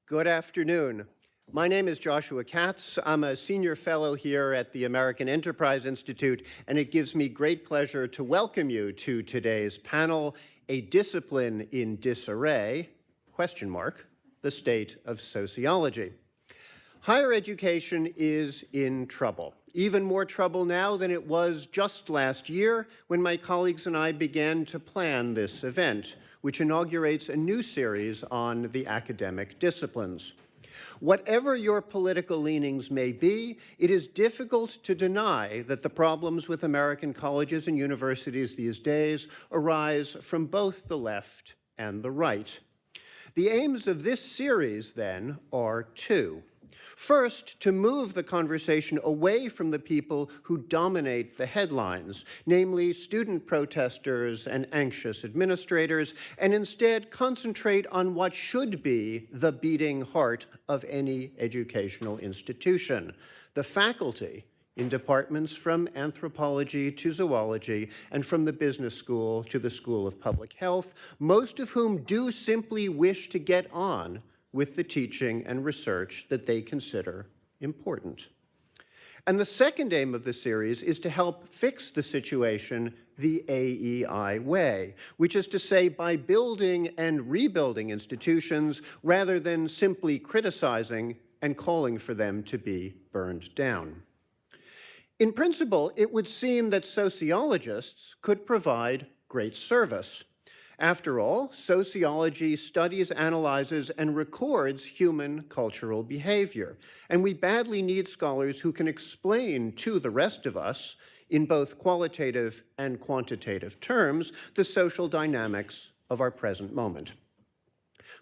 Good afternoon. My name is Joshua Katz. I'm a senior fellow here at the American Enterprise Institute, and it gives me great pleasure to welcome you to today's panel, A Discipline in Disarray, ? The State of Sociology. Higher education is in trouble, even more trouble now than it was just last year when my colleagues and I began to plan this event, which inaugurates a new series on the academic disciplines. Whatever your political leanings may be, it is difficult to deny that the problems with American colleges and universities these days arise from both the left and the right. The aims of this series, then, are two. First, to move the conversation away from the people who dominate the headlines, namely student protesters and anxious administrators, and instead concentrate on what should be the beating heart of any educational institution, the faculty in departments from anthropology to zoology and from the business school to the School of Public Health, most of whom do simply wish to get on with the teaching and research that they consider important. And the second aim of the series is to help fix the situation the AEI way, which is to say by building and rebuilding institutions rather than simply criticizing and calling for them to be burned down. In principle, it would seem that sociologists could provide great service. After all, sociology studies, analyzes, and records human cultural behavior, and we badly need scholars who can explain to the rest of us, in both qualitative and quantitative terms, the social dynamics of our present moment.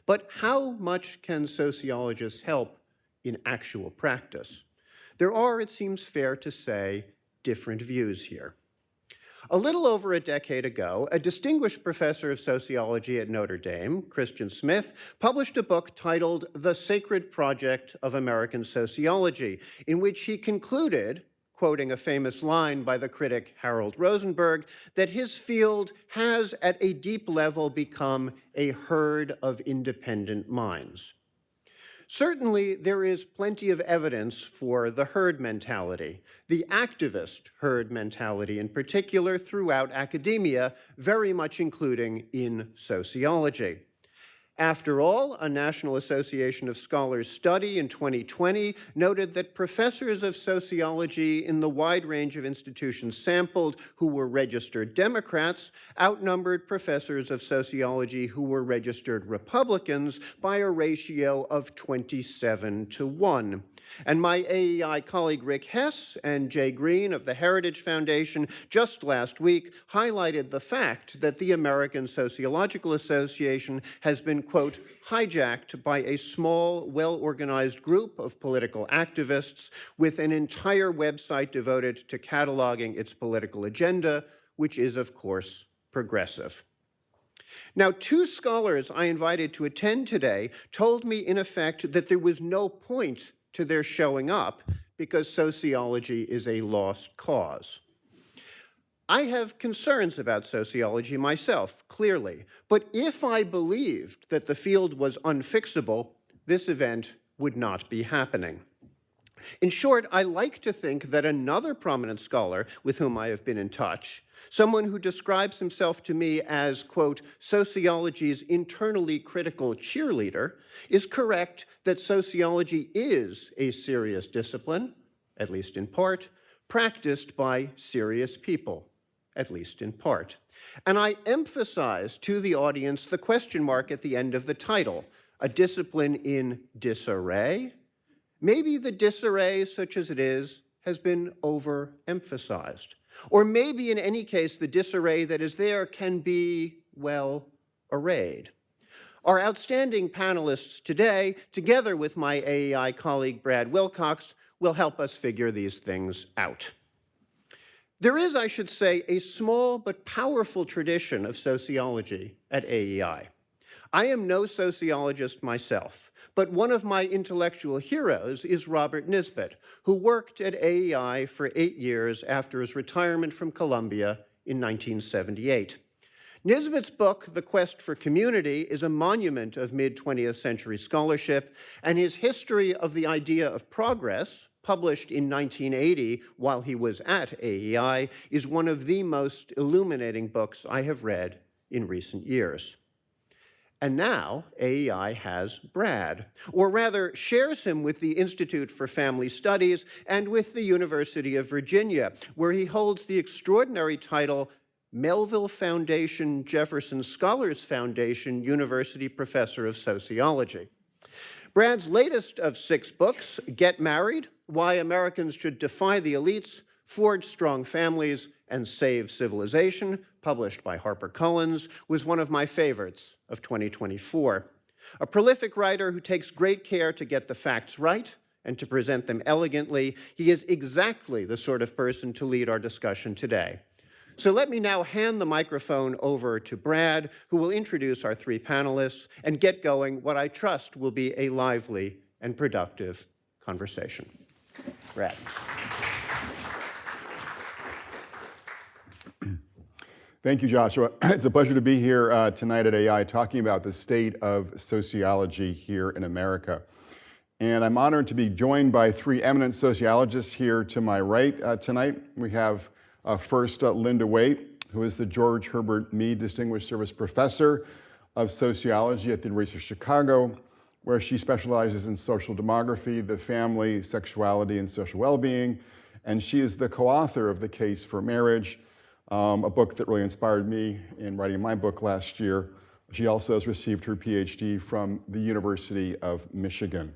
But how much can sociologists help in actual practice? There are, it seems fair to say, different views here. A little over a decade ago, a distinguished professor of sociology at Notre Dame, Christian Smith, published a book titled The Sacred Project of American Sociology, in which he concluded, quoting a famous line by the critic Harold Rosenberg, that his field has at a deep level become a herd of independent minds. Certainly, there is plenty of evidence for the herd mentality, the activist herd mentality in particular throughout academia, very much including in sociology. After all, a National Association of Scholars study in 2020 noted that professors of sociology in the wide range of institutions sampled who were registered Democrats outnumbered professors of sociology who were registered Republicans by a ratio of 27-1. And my AEI colleague Rick Hess and Jay Green of the Heritage Foundation just last week highlighted the fact that the American Sociological Association has been, quote, hijacked by a small, well-organized group of political activists with an entire website devoted to cataloging its political agenda, which is, of course, progressive. Now, two scholars I invited to attend today told me, in effect, that there was no point to their showing up because sociology is a lost cause. I have concerns about sociology myself, clearly, but if I believed that the field was unfixable, this event would not be happening. In short, I like to think that another prominent scholar with whom I have been in touch, someone who describes himself to me as, quote, sociology's internally critical cheerleader, is correct that sociology is a serious discipline, at least in part, practiced by serious people, at least in part. And I emphasize to the audience the question mark at the end of the title, a discipline in disarray. Maybe the disarray, such as it is, has been overemphasized. Or maybe in any case, the disarray that is there can be, well, arrayed. Our outstanding panelists today, together with my AEI colleague Brad Wilcox, will help us figure these things out. There is, I should say, a small but powerful tradition of sociology at AEI. I am no sociologist myself, but one of my intellectual heroes is Robert Nisbet, who worked at AEI for 8 years after his retirement from Columbia in 1978. Nisbet's book, The Quest for Community, is a monument of mid-20th century scholarship, and his History of the Idea of Progress, published in 1980 while he was at AEI, is one of the most illuminating books I have read in recent years. And now AEI has Brad, or rather shares him with the Institute for Family Studies and with the University of Virginia, where he holds the extraordinary title Melville Foundation Jefferson Scholars Foundation University Professor of Sociology. Brad's latest of 6 books, Get Married, Why Americans Should Defy the Elites, Forge Strong Families, and Save Civilization, published by HarperCollins, was one of my favorites of 2024. A prolific writer who takes great care to get the facts right and to present them elegantly, he is exactly the sort of person to lead our discussion today. So let me now hand the microphone over to Brad, who will introduce our 3 panelists and get going what I trust will be a lively and productive conversation. Brad. Thank you, Joshua. It's a pleasure to be here tonight at AI talking about the state of sociology here in America. And I'm honored to be joined by 3 eminent sociologists here to my right tonight. We have first Linda Waite, who is the George Herbert Mead Distinguished Service Professor of Sociology at the University of Chicago, where she specializes in social demography, the family, sexuality, and social well-being. And she is the co-author of The Case for Marriage, a book that really inspired me in writing my book last year. She also has received her PhD from the University of Michigan.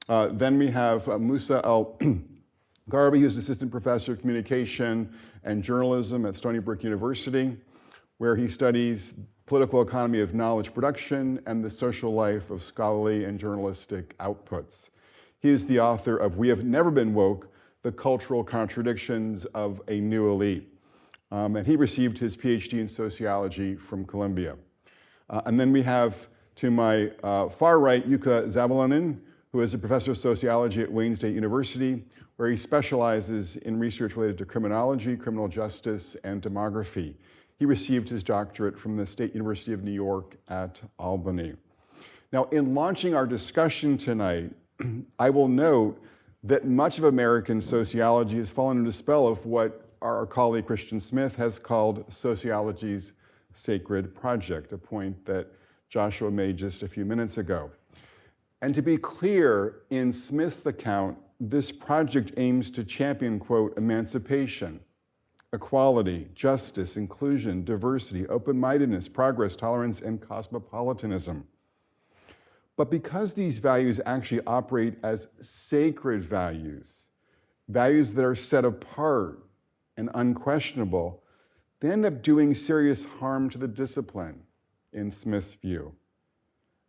Then we have Musa al-Gharbi, who's Assistant Professor of Communication and Journalism at Stony Brook University, where he studies political economy of knowledge production and the social life of scholarly and journalistic outputs. He is the author of We Have Never Been Woke, The Cultural Contradictions of a New Elite. And he received his PhD in sociology from Columbia. And then we have, to my far right, Jukka Savolainen, who is a professor of sociology at Wayne State University, where he specializes in research related to criminology, criminal justice, and demography. He received his doctorate from the State University of New York at Albany. Now, in launching our discussion tonight, I will note that much of American sociology has fallen into the spell of what our colleague Christian Smith has called sociology's sacred project, a point that Joshua made just a few minutes ago. And to be clear, in Smith's account, this project aims to champion, quote, emancipation, equality, justice, inclusion, diversity, open-mindedness, progress, tolerance, and cosmopolitanism. But because these values actually operate as sacred values, values that are set apart and unquestionable, they end up doing serious harm to the discipline, in Smith's view.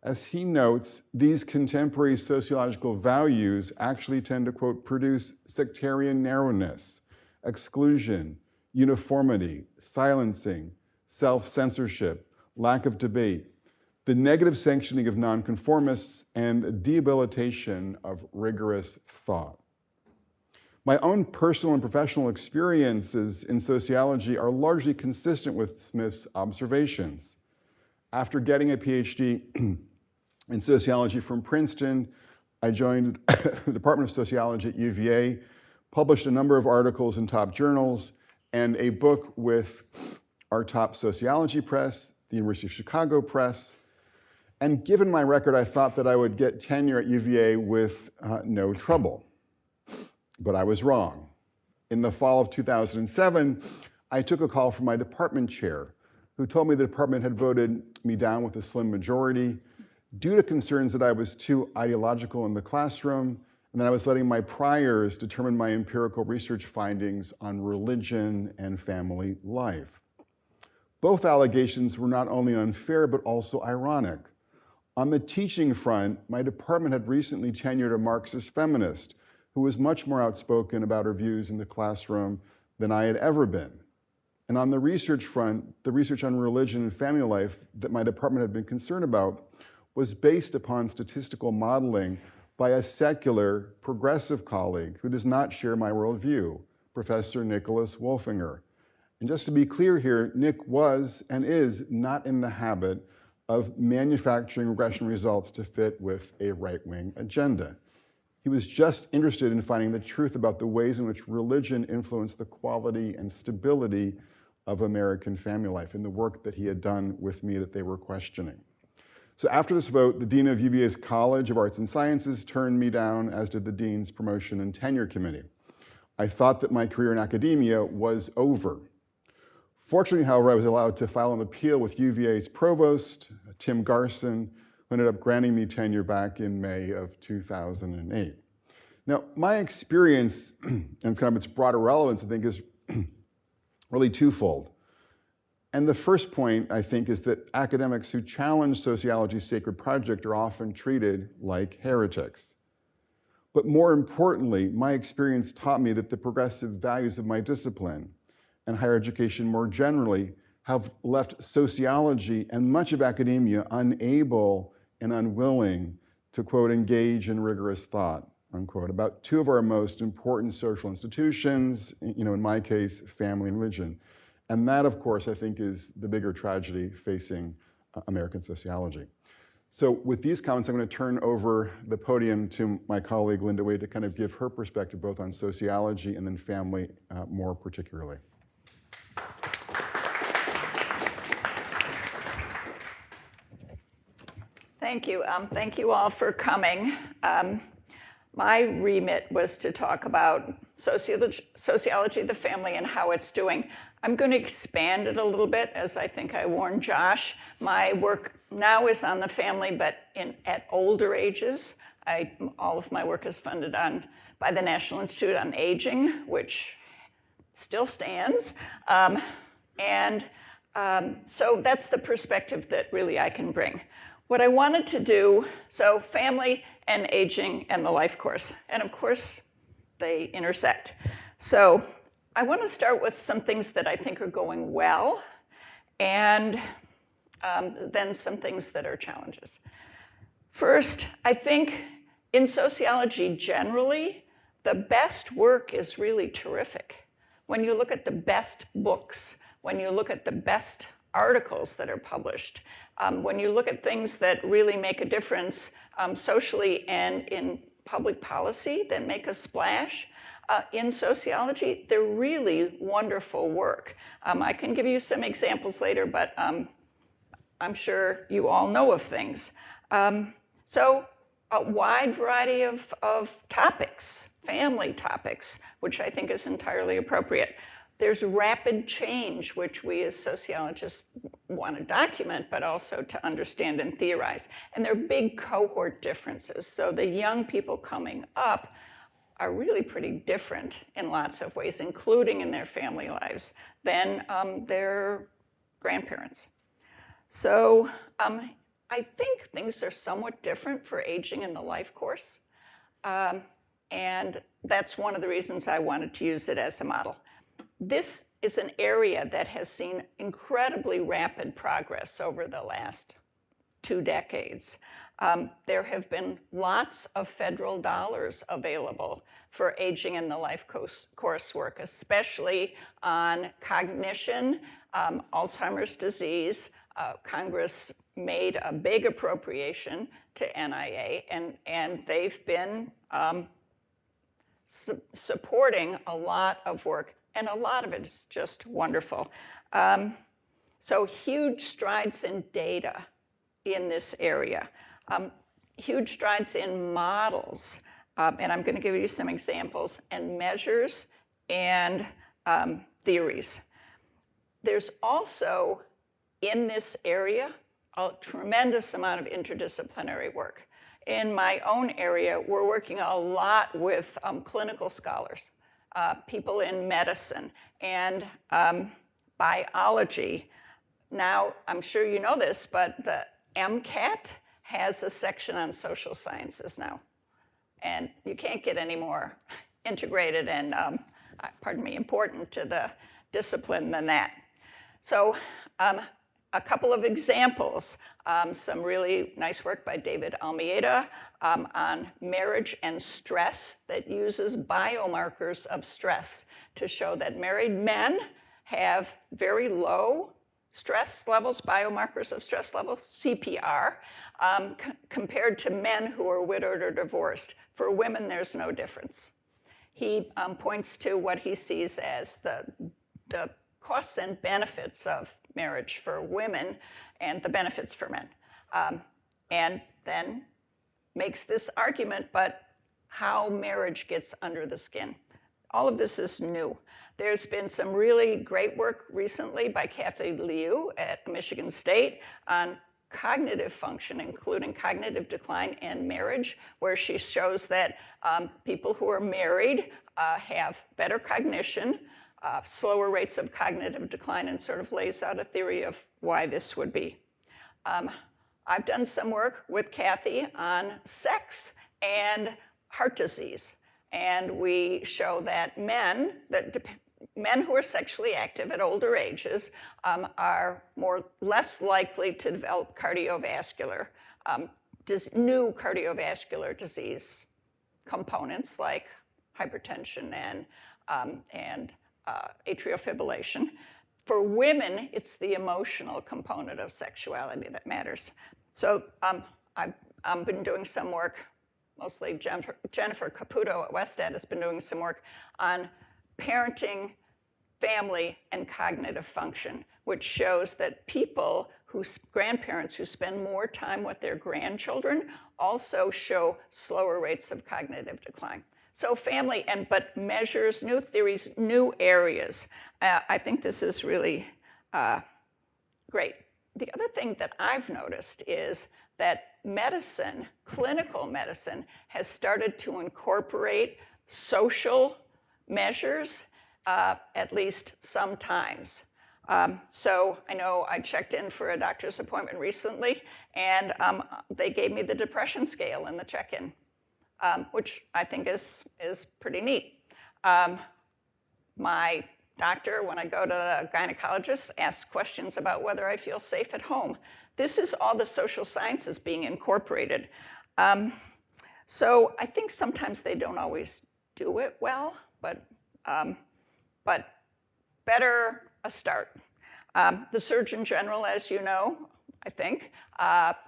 As he notes, these contemporary sociological values actually tend to, quote, produce sectarian narrowness, exclusion, uniformity, silencing, self-censorship, lack of debate, the negative sanctioning of nonconformists, and the debilitation of rigorous thought. My own personal and professional experiences in sociology are largely consistent with Smith's observations. After getting a PhD in sociology from Princeton, I joined the Department of Sociology at UVA, published a number of articles in top journals, and a book with our top sociology press, the University of Chicago Press. And given my record, I thought that I would get tenure at UVA with no trouble. But I was wrong. In the fall of 2007, I took a call from my department chair, who told me the department had voted me down with a slim majority due to concerns that I was too ideological in the classroom, and that I was letting my priors determine my empirical research findings on religion and family life. Both allegations were not only unfair, but also ironic. On the teaching front, my department had recently tenured a Marxist feminist who was much more outspoken about her views in the classroom than I had ever been. And on the research front, the research on religion and family life that my department had been concerned about was based upon statistical modeling by a secular, progressive colleague who does not share my worldview, Professor Nicholas Wolfinger. And just to be clear here, Nick was and is not in the habit of manufacturing regression results to fit with a right-wing agenda. He was just interested in finding the truth about the ways in which religion influenced the quality and stability of American family life and the work that he had done with me that they were questioning. So after this vote, the dean of UVA's College of Arts and Sciences turned me down, as did the dean's promotion and tenure committee. I thought that my career in academia was over. Fortunately, however, I was allowed to file an appeal with UVA's provost, Tim Garson, who ended up granting me tenure back in May of 2008. Now, my experience, and it's kind of its broader relevance, I think, is really twofold. And the first point, I think, is that academics who challenge sociology's sacred project are often treated like heretics. But more importantly, my experience taught me that the progressive values of my discipline and higher education more generally have left sociology and much of academia unable and unwilling to, quote, engage in rigorous thought, unquote, about two of our most important social institutions, in my case, family and religion. And that, of course, I think is the bigger tragedy facing American sociology. So with these comments, I'm going to turn over the podium to my colleague, Linda Waite, to kind of give her perspective both on sociology and then family more particularly. Thank you. Thank you all for coming. My remit was to talk about sociology of the family and how it's doing. I'm going to expand it a little bit, as I think I warned Josh. My work now is on the family, but at older ages. All of my work is funded by the National Institute on Aging, which still stands. So that's the perspective that really I can bring. What I wanted to do, so family and aging and the life course, and of course they intersect. So I want to start with some things that I think are going well, and then some things that are challenges. First, I think in sociology generally, the best work is really terrific. When you look at the best books, when you look at the best articles that are published, when you look at things that really make a difference socially and in public policy that make a splash, in sociology, they're really wonderful work. I can give you some examples later, but I'm sure you all know of things. So a wide variety of topics, family topics, which I think is entirely appropriate. There's rapid change, which we as sociologists want to document, but also to understand and theorize. And there are big cohort differences. So the young people coming up are really pretty different in lots of ways, including in their family lives, than their grandparents. So I think things are somewhat different for aging in the life course. And that's one of the reasons I wanted to use it as a model. This is an area that has seen incredibly rapid progress over the last 2 decades. There have been lots of federal dollars available for aging in the life coursework, especially on cognition, Alzheimer's disease. Congress made a big appropriation to NIA, and they've been supporting a lot of work. And a lot of it is just wonderful. So huge strides in data in this area, huge strides in models, and I'm going to give you some examples, and measures and theories. There's also, in this area, a tremendous amount of interdisciplinary work. In my own area, we're working a lot with clinical scholars. People in medicine and biology. Now, I'm sure you know this, but the MCAT has a section on social sciences now. And you can't get any more integrated and, important to the discipline than that. So a couple of examples, some really nice work by David Almeida on marriage and stress that uses biomarkers of stress to show that married men have very low stress levels, biomarkers of stress levels, CPR, compared to men who are widowed or divorced. For women, there's no difference. He points to what he sees as the costs and benefits of marriage for women and the benefits for men. And then makes this argument, but how marriage gets under the skin. All of this is new. There's been some really great work recently by Kathy Liu at Michigan State on cognitive function, including cognitive decline and marriage, where she shows that people who are married have better cognition, slower rates of cognitive decline, and sort of lays out a theory of why this would be. I've done some work with Kathy on sex and heart disease. And we show that men who are sexually active at older ages are less likely to develop cardiovascular, new cardiovascular disease components like hypertension and atrial fibrillation. For women, it's the emotional component of sexuality that matters. So I've been doing some work, mostly Jennifer Caputo at Westat has been doing some work on parenting, family, and cognitive function, which shows that grandparents who spend more time with their grandchildren also show slower rates of cognitive decline. So family, but measures, new theories, new areas. I think this is really great. The other thing that I've noticed is that medicine, clinical medicine, has started to incorporate social measures, at least sometimes. So I know I checked in for a doctor's appointment recently, and they gave me the depression scale in the check-in, which I think is pretty neat. My doctor, when I go to the gynecologist, asks questions about whether I feel safe at home. This is all the social sciences being incorporated. So I think sometimes they don't always do it well, but better a start. The Surgeon General, as you know, I think,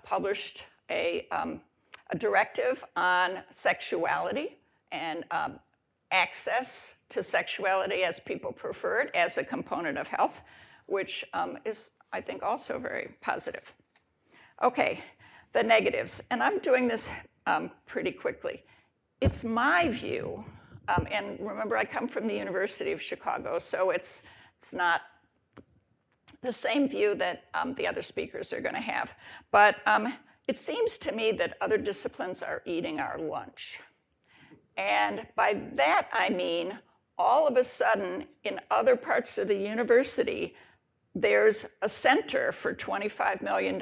published a directive on sexuality and access to sexuality as people prefer it as a component of health, which is, I think, also very positive. Okay, the negatives. And I'm doing this pretty quickly. It's my view, and remember, I come from the University of Chicago, so it's not the same view that the other speakers are going to have. But it seems to me that other disciplines are eating our lunch. And by that, I mean, all of a sudden, in other parts of the university, there's a center for $25 million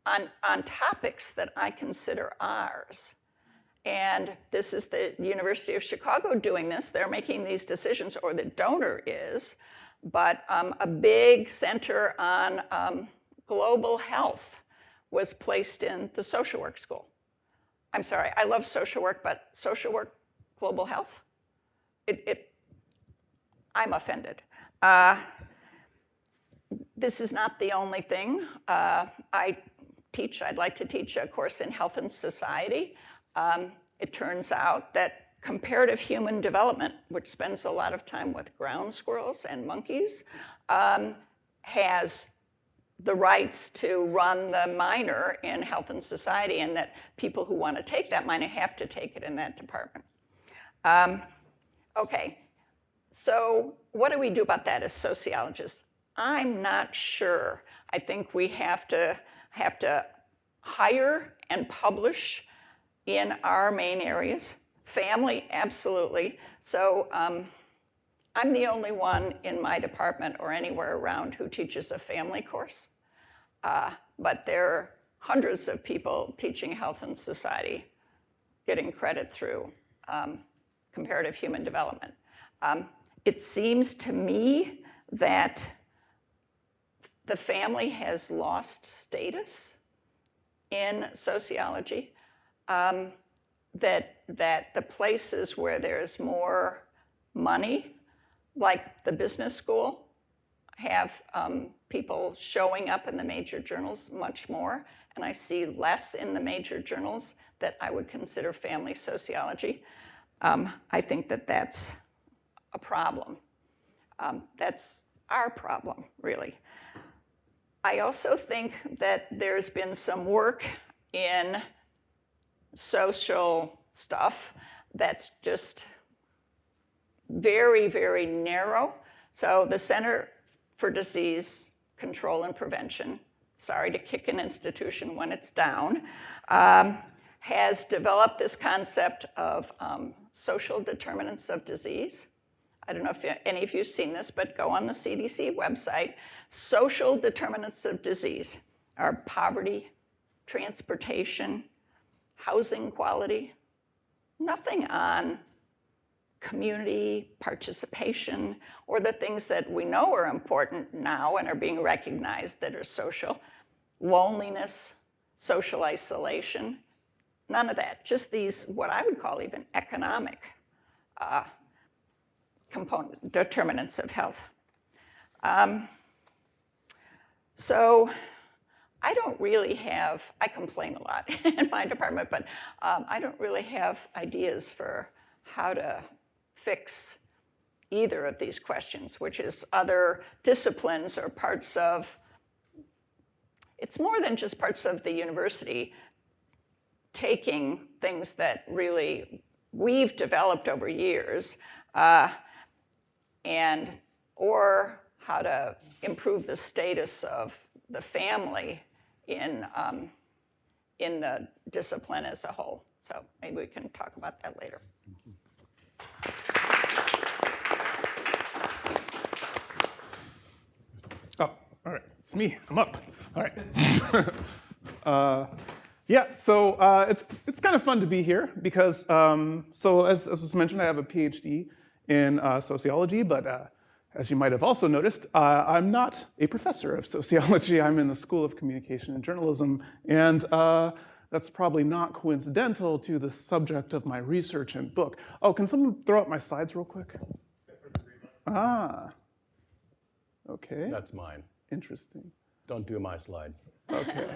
on topics that I consider ours. And this is the University of Chicago doing this. They're making these decisions, or the donor is. But a big center on global health was placed in the social work school. I'm sorry, I love social work, but social work, global health? I'm offended. This is not the only thing. I'd like to teach a course in health and society. It turns out that comparative human development, which spends a lot of time with ground squirrels and monkeys, has the rights to run the minor in health and society, and that people who want to take that minor have to take it in that department. Okay, so what do we do about that as sociologists? I'm not sure. I think we have to hire and publish in our main areas. Family, absolutely. So I'm the only one in my department or anywhere around who teaches a family course. But there are hundreds of people teaching health and society, getting credit through comparative human development. It seems to me that the family has lost status in sociology, that the places where there's more money like the business school, have people showing up in the major journals much more, and I see less in the major journals that I would consider family sociology. I think that that's a problem. That's our problem, really. I also think that there's been some work in social stuff that's just very, very narrow. So the Center for Disease Control and Prevention, sorry to kick an institution when it's down, has developed this concept of social determinants of disease. I don't know if any of you have seen this, but go on the CDC website. Social determinants of disease are poverty, transportation, housing quality, nothing on community participation or the things that we know are important now and are being recognized that are social. Loneliness, social isolation, none of that. Just these, what I would call even economic component determinants of health. So I don't really have, I complain a lot in my department, but I don't really have ideas for how to fix either of these questions, which is other disciplines or parts of, it's more than just parts of the university taking things that really we've developed over years or how to improve the status of the family in the discipline as a whole. So maybe we can talk about that later. Oh, all right, it's me, I'm up. All right. Yeah, so it's kind of fun to be here because, so as was mentioned, I have a PhD in sociology, but as you might have also noticed, I'm not a professor of sociology. I'm in the School of Communication and Journalism, and that's probably not coincidental to the subject of my research and book. Oh, can someone throw up my slides real quick? Ah, okay. That's mine. Interesting. Don't do my slides. Okay.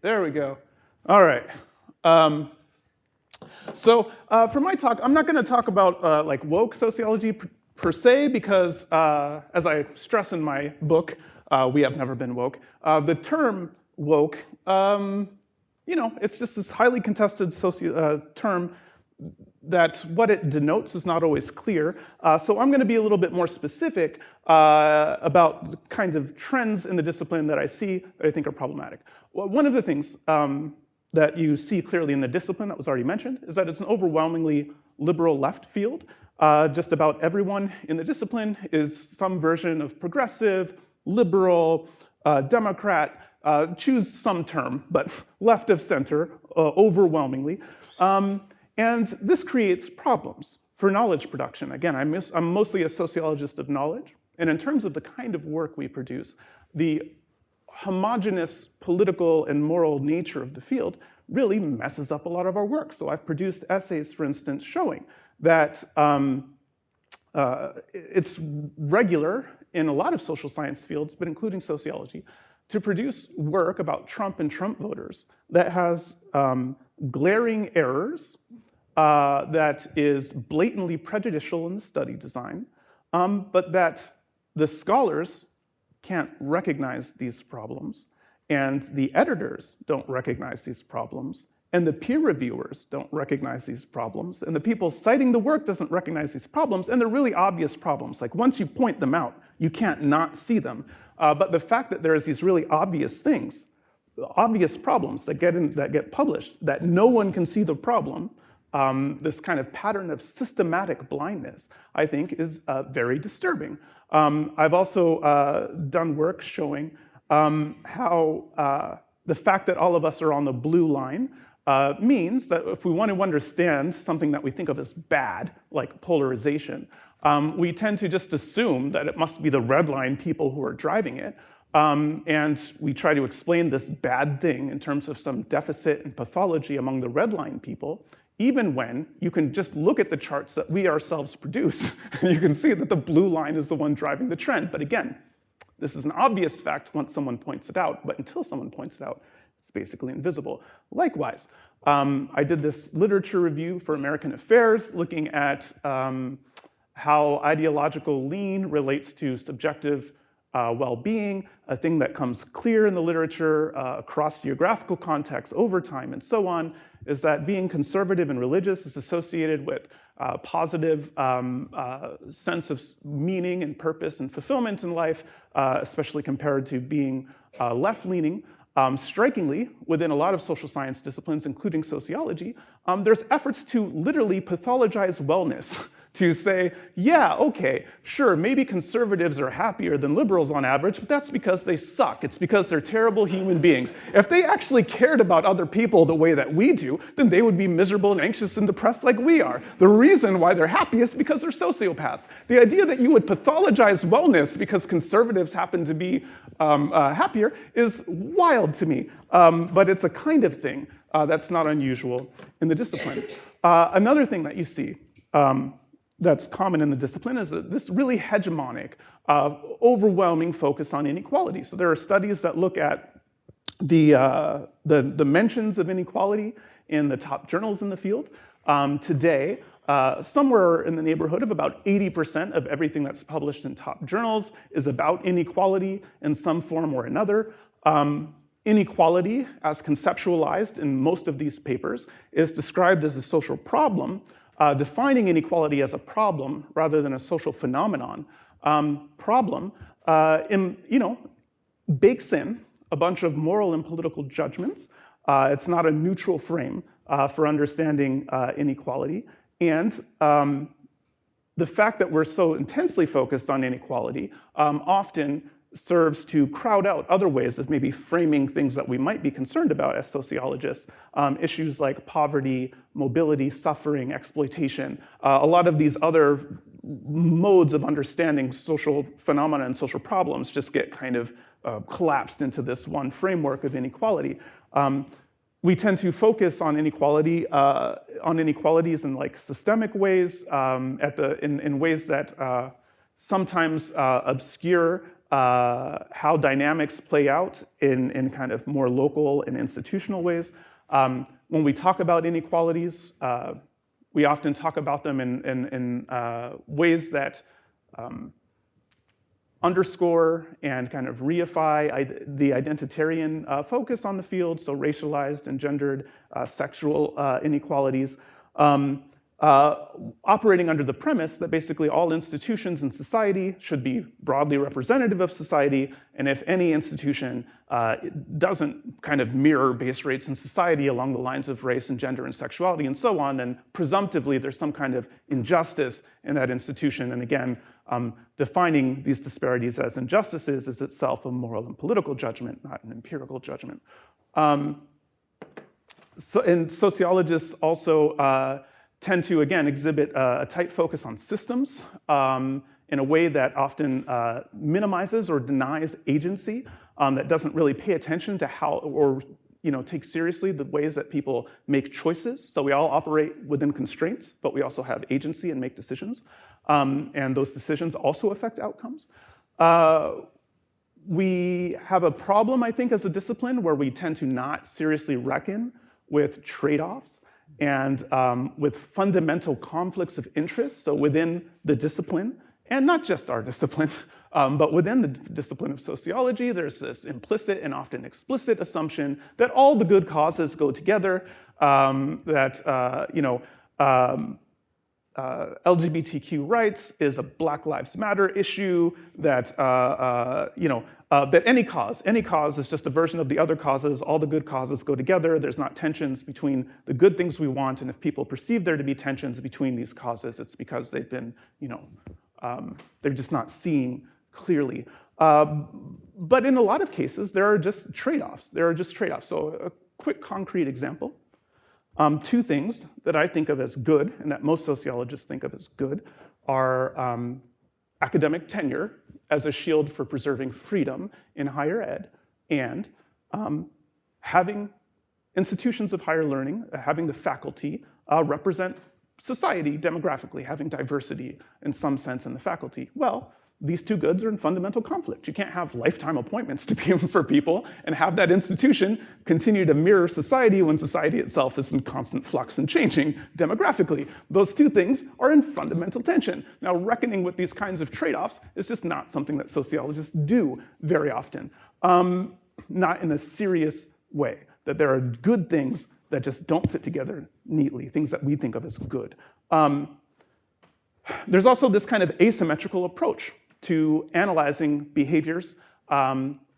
There we go. All right. So for my talk, I'm not going to talk about like woke sociology per se, because as I stress in my book, We Have Never Been Woke, the term woke, it's just this highly contested term that what it denotes is not always clear. So I'm going to be a little bit more specific about the kind of trends in the discipline that I see that I think are problematic. Well, one of the things that you see clearly in the discipline that was already mentioned is that it's an overwhelmingly liberal left field. Just about everyone in the discipline is some version of progressive, liberal, Democrat, choose some term, but left of center overwhelmingly. And this creates problems for knowledge production. Again, I'm mostly a sociologist of knowledge, and in terms of the kind of work we produce, the homogeneous political and moral nature of the field really messes up a lot of our work. So I've produced essays, for instance, showing that it's regular in a lot of social science fields, but including sociology, to produce work about Trump and Trump voters that has glaring errors, that is blatantly prejudicial in the study design, but that the scholars can't recognize these problems, and the editors don't recognize these problems, and the peer reviewers don't recognize these problems, and the people citing the work doesn't recognize these problems, and they're really obvious problems. Like once you point them out, you can't not see them. But the fact that there's these really obvious things, obvious problems that get published, that no one can see the problem, this kind of pattern of systematic blindness, I think, is very disturbing. I've also done work showing how the fact that all of us are on the blue line means that if we want to understand something that we think of as bad, like polarization, we tend to just assume that it must be the red line people who are driving it. And we try to explain this bad thing in terms of some deficit and pathology among the red line people, even when you can just look at the charts that we ourselves produce, and you can see that the blue line is the one driving the trend. But again, this is an obvious fact once someone points it out, but until someone points it out, it's basically invisible. Likewise, I did this literature review for American Affairs looking at how ideological lean relates to subjective well-being, a thing that comes clear in the literature across geographical contexts over time and so on, is that being conservative and religious is associated with positive sense of meaning and purpose and fulfillment in life, especially compared to being left-leaning. Strikingly, within a lot of social science disciplines, including sociology, there's efforts to literally pathologize wellness, to say, yeah, okay, sure, maybe conservatives are happier than liberals on average, but that's because they suck. It's because they're terrible human beings. If they actually cared about other people the way that we do, then they would be miserable and anxious and depressed like we are. The reason why they're happy is because they're sociopaths. The idea that you would pathologize wellness because conservatives happen to be happier is wild to me, but it's a kind of thing that's not unusual in the discipline. Another thing that you see that's common in the discipline is this really hegemonic, overwhelming focus on inequality. So there are studies that look at the dimensions of inequality in the top journals in the field. Today, somewhere in the neighborhood of about 80% of everything that's published in top journals is about inequality in some form or another. Inequality, as conceptualized in most of these papers, is described as a social problem. Defining inequality as a problem rather than a social phenomenon, bakes in a bunch of moral and political judgments. It's not a neutral frame for understanding inequality. And the fact that we're so intensely focused on inequality often serves to crowd out other ways of maybe framing things that we might be concerned about as sociologists. Issues like poverty, mobility, suffering, exploitation. A lot of these other modes of understanding social phenomena and social problems just get kind of collapsed into this one framework of inequality. We tend to focus on inequality, on inequalities in like systemic ways, in ways that sometimes obscure how dynamics play out in kind of more local and institutional ways. When we talk about inequalities, we often talk about them in ways that underscore and kind of reify the identitarian focus on the field, so racialized and gendered sexual inequalities, operating under the premise that basically all institutions in society should be broadly representative of society, and if any institution doesn't kind of mirror base rates in society along the lines of race and gender and sexuality and so on, then presumptively there's some kind of injustice in that institution. And again, defining these disparities as injustices is itself a moral and political judgment, not an empirical judgment. And sociologists also tend to, again, exhibit a tight focus on systems in a way that often minimizes or denies agency, that doesn't really pay attention to how, or take seriously the ways that people make choices. So we all operate within constraints, but we also have agency and make decisions. And those decisions also affect outcomes. We have a problem, I think, as a discipline where we tend to not seriously reckon with trade-offs and with fundamental conflicts of interest. So within the discipline, and not just our discipline, but within the discipline of sociology, there's this implicit and often explicit assumption that all the good causes go together, that LGBTQ rights is a Black Lives Matter issue, that that any cause is just a version of the other causes. All the good causes go together. There's not tensions between the good things we want, and if people perceive there to be tensions between these causes, it's because they've been, they're just not seeing clearly. But in a lot of cases, there are just trade-offs. So a quick concrete example. Two things that I think of as good, and that most sociologists think of as good, are academic tenure as a shield for preserving freedom in higher ed, and having institutions of higher learning, having the faculty, represent society demographically, having diversity in some sense in the faculty. Well, these two goods are in fundamental conflict. You can't have lifetime appointments to be for people and have that institution continue to mirror society when society itself is in constant flux and changing demographically. Those two things are in fundamental tension. Now, reckoning with these kinds of trade-offs is just not something that sociologists do very often, not in a serious way, that there are good things that just don't fit together neatly, things that we think of as good. There's also this kind of asymmetrical approach to analyzing behaviors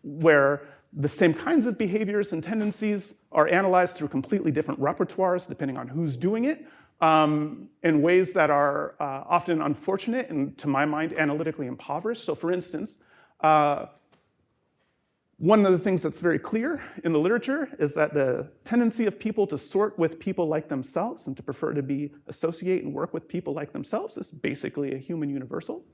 where the same kinds of behaviors and tendencies are analyzed through completely different repertoires depending on who's doing it in ways that are often unfortunate and, to my mind, analytically impoverished. So for instance, one of the things that's very clear in the literature is that the tendency of people to sort with people like themselves and to prefer to associate and work with people like themselves is basically a human universal.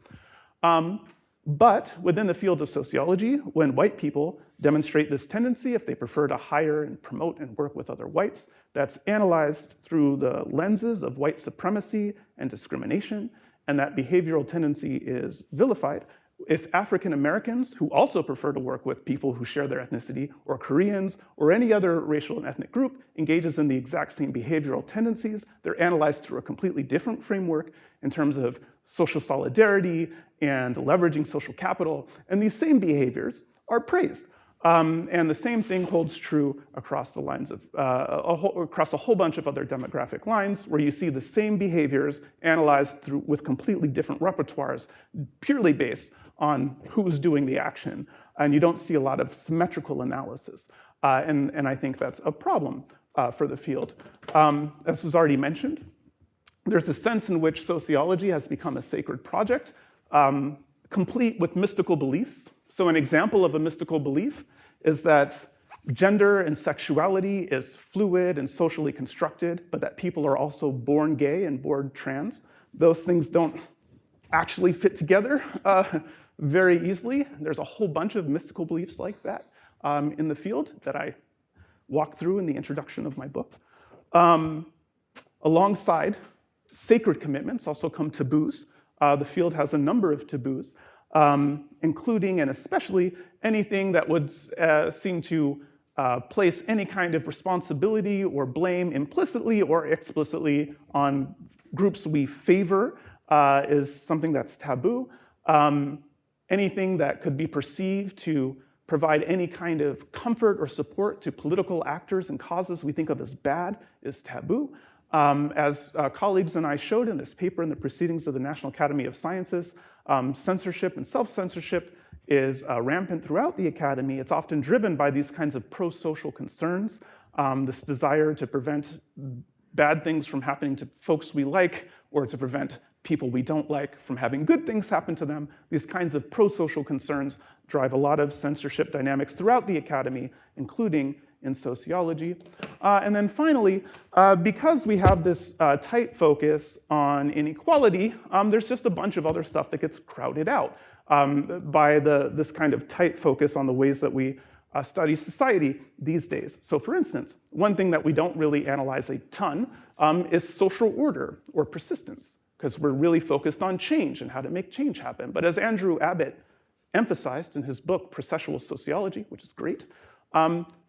But within the field of sociology, when white people demonstrate this tendency, if they prefer to hire and promote and work with other whites, that's analyzed through the lenses of white supremacy and discrimination, and that behavioral tendency is vilified. If African Americans, who also prefer to work with people who share their ethnicity, or Koreans, or any other racial and ethnic group, engages in the exact same behavioral tendencies, they're analyzed through a completely different framework in terms of social solidarity and leveraging social capital, and these same behaviors are praised. And the same thing holds true across the lines of across a whole bunch of other demographic lines, where you see the same behaviors analyzed with completely different repertoires, purely based on who's doing the action, and you don't see a lot of symmetrical analysis. And I think that's a problem for the field. As was already mentioned, there's a sense in which sociology has become a sacred project, complete with mystical beliefs. So an example of a mystical belief is that gender and sexuality is fluid and socially constructed, but that people are also born gay and born trans. Those things don't actually fit together very easily. There's a whole bunch of mystical beliefs like that in the field that I walk through in the introduction of my book. Alongside sacred commitments also come taboos. The field has a number of taboos, including and especially anything that would seem to place any kind of responsibility or blame implicitly or explicitly on groups we favor is something that's taboo. Anything that could be perceived to provide any kind of comfort or support to political actors and causes we think of as bad is taboo. As colleagues and I showed in this paper in the Proceedings of the National Academy of Sciences, censorship and self-censorship is rampant throughout the academy. It's often driven by these kinds of pro-social concerns, this desire to prevent bad things from happening to folks we like, or to prevent people we don't like from having good things happen to them. These kinds of pro-social concerns drive a lot of censorship dynamics throughout the academy, including in sociology. And then finally, because we have this tight focus on inequality, there's just a bunch of other stuff that gets crowded out by this kind of tight focus on the ways that we study society these days. So for instance, one thing that we don't really analyze a ton is social order or persistence, because we're really focused on change and how to make change happen. But as Andrew Abbott emphasized in his book, Processual Sociology, which is great,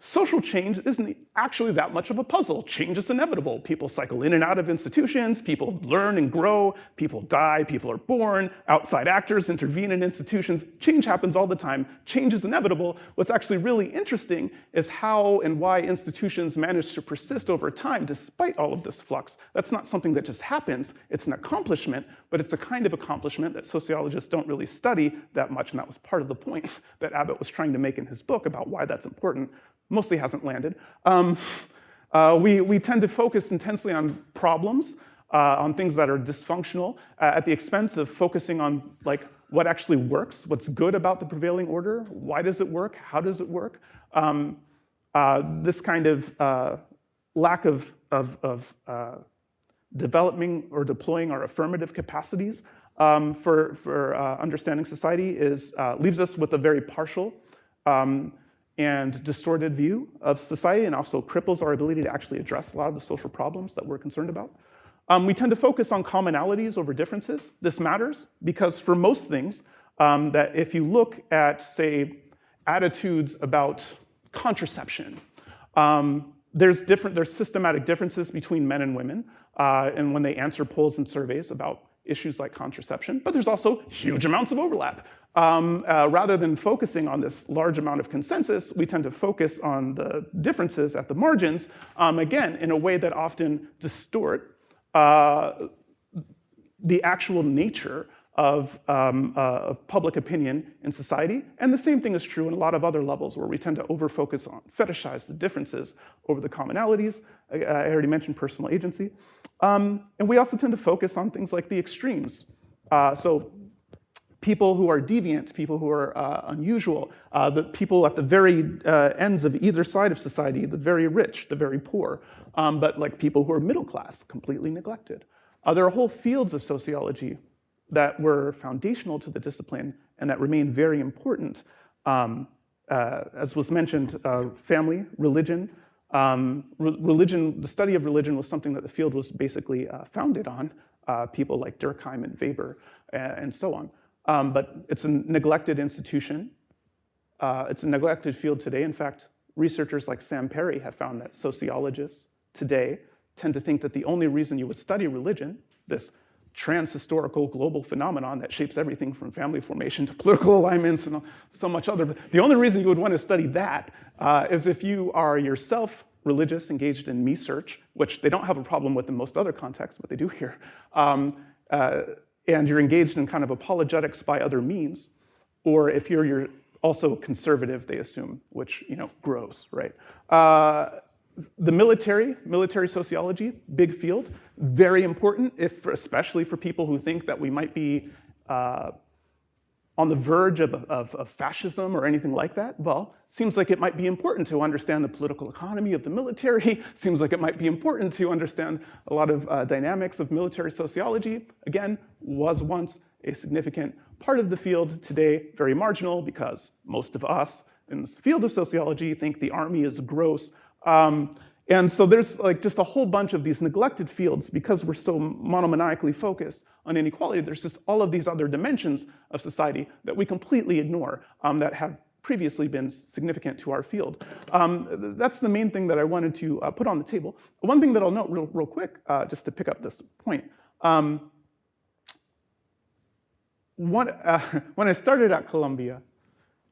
social change isn't actually that much of a puzzle. Change is inevitable. People cycle in and out of institutions, people learn and grow, people die, people are born, outside actors intervene in institutions. Change happens all the time. Change is inevitable. What's actually really interesting is how and why institutions manage to persist over time despite all of this flux. That's not something that just happens. It's an accomplishment, but it's a kind of accomplishment that sociologists don't really study that much, and that was part of the point that Abbott was trying to make in his book about why that's important. Mostly hasn't landed. We tend to focus intensely on problems, on things that are dysfunctional, at the expense of focusing on like what actually works, what's good about the prevailing order, why does it work, how does it work. This kind of lack of developing or deploying our affirmative capacities for understanding society leaves us with a very partial and distorted view of society, and also cripples our ability to actually address a lot of the social problems that we're concerned about. We tend to focus on commonalities over differences. This matters because for most things, that if you look at, say, attitudes about contraception, there's systematic differences between men and women, and when they answer polls and surveys about issues like contraception, but there's also huge amounts of overlap. Rather than focusing on this large amount of consensus, we tend to focus on the differences at the margins, again, in a way that often distort the actual nature of public opinion in society. And the same thing is true in a lot of other levels where we tend to over-focus on, fetishize the differences over the commonalities. I already mentioned personal agency. And we also tend to focus on things like the extremes. So people who are deviant, people who are unusual, the people at the very ends of either side of society, the very rich, the very poor, but like people who are middle class, completely neglected. There are whole fields of sociology that were foundational to the discipline and that remain very important. As was mentioned, family, religion. The study of religion was something that the field was basically founded on, people like Durkheim and Weber and so on. But it's a neglected institution. It's a neglected field today. In fact, researchers like Sam Perry have found that sociologists today tend to think that the only reason you would study religion, this trans-historical global phenomenon that shapes everything from family formation to political alignments and so much other, the only reason you would want to study that is if you are yourself religious, engaged in me-search, which they don't have a problem with in most other contexts, but they do here. And you're engaged in kind of apologetics by other means, or if you're also conservative, they assume, which grows, right? The military sociology, big field, very important, especially for people who think that we might be on the verge of fascism or anything like that. Well, seems like it might be important to understand the political economy of the military. Seems like it might be important to understand a lot of dynamics of military sociology. Again, was once a significant part of the field, today very marginal because most of us in the field of sociology think the army is gross. And so there's like just a whole bunch of these neglected fields because we're so monomaniacally focused on inequality. There's just all of these other dimensions of society that we completely ignore that have previously been significant to our field. That's the main thing that I wanted to put on the table. One thing that I'll note real quick, just to pick up this point. When I started at Columbia,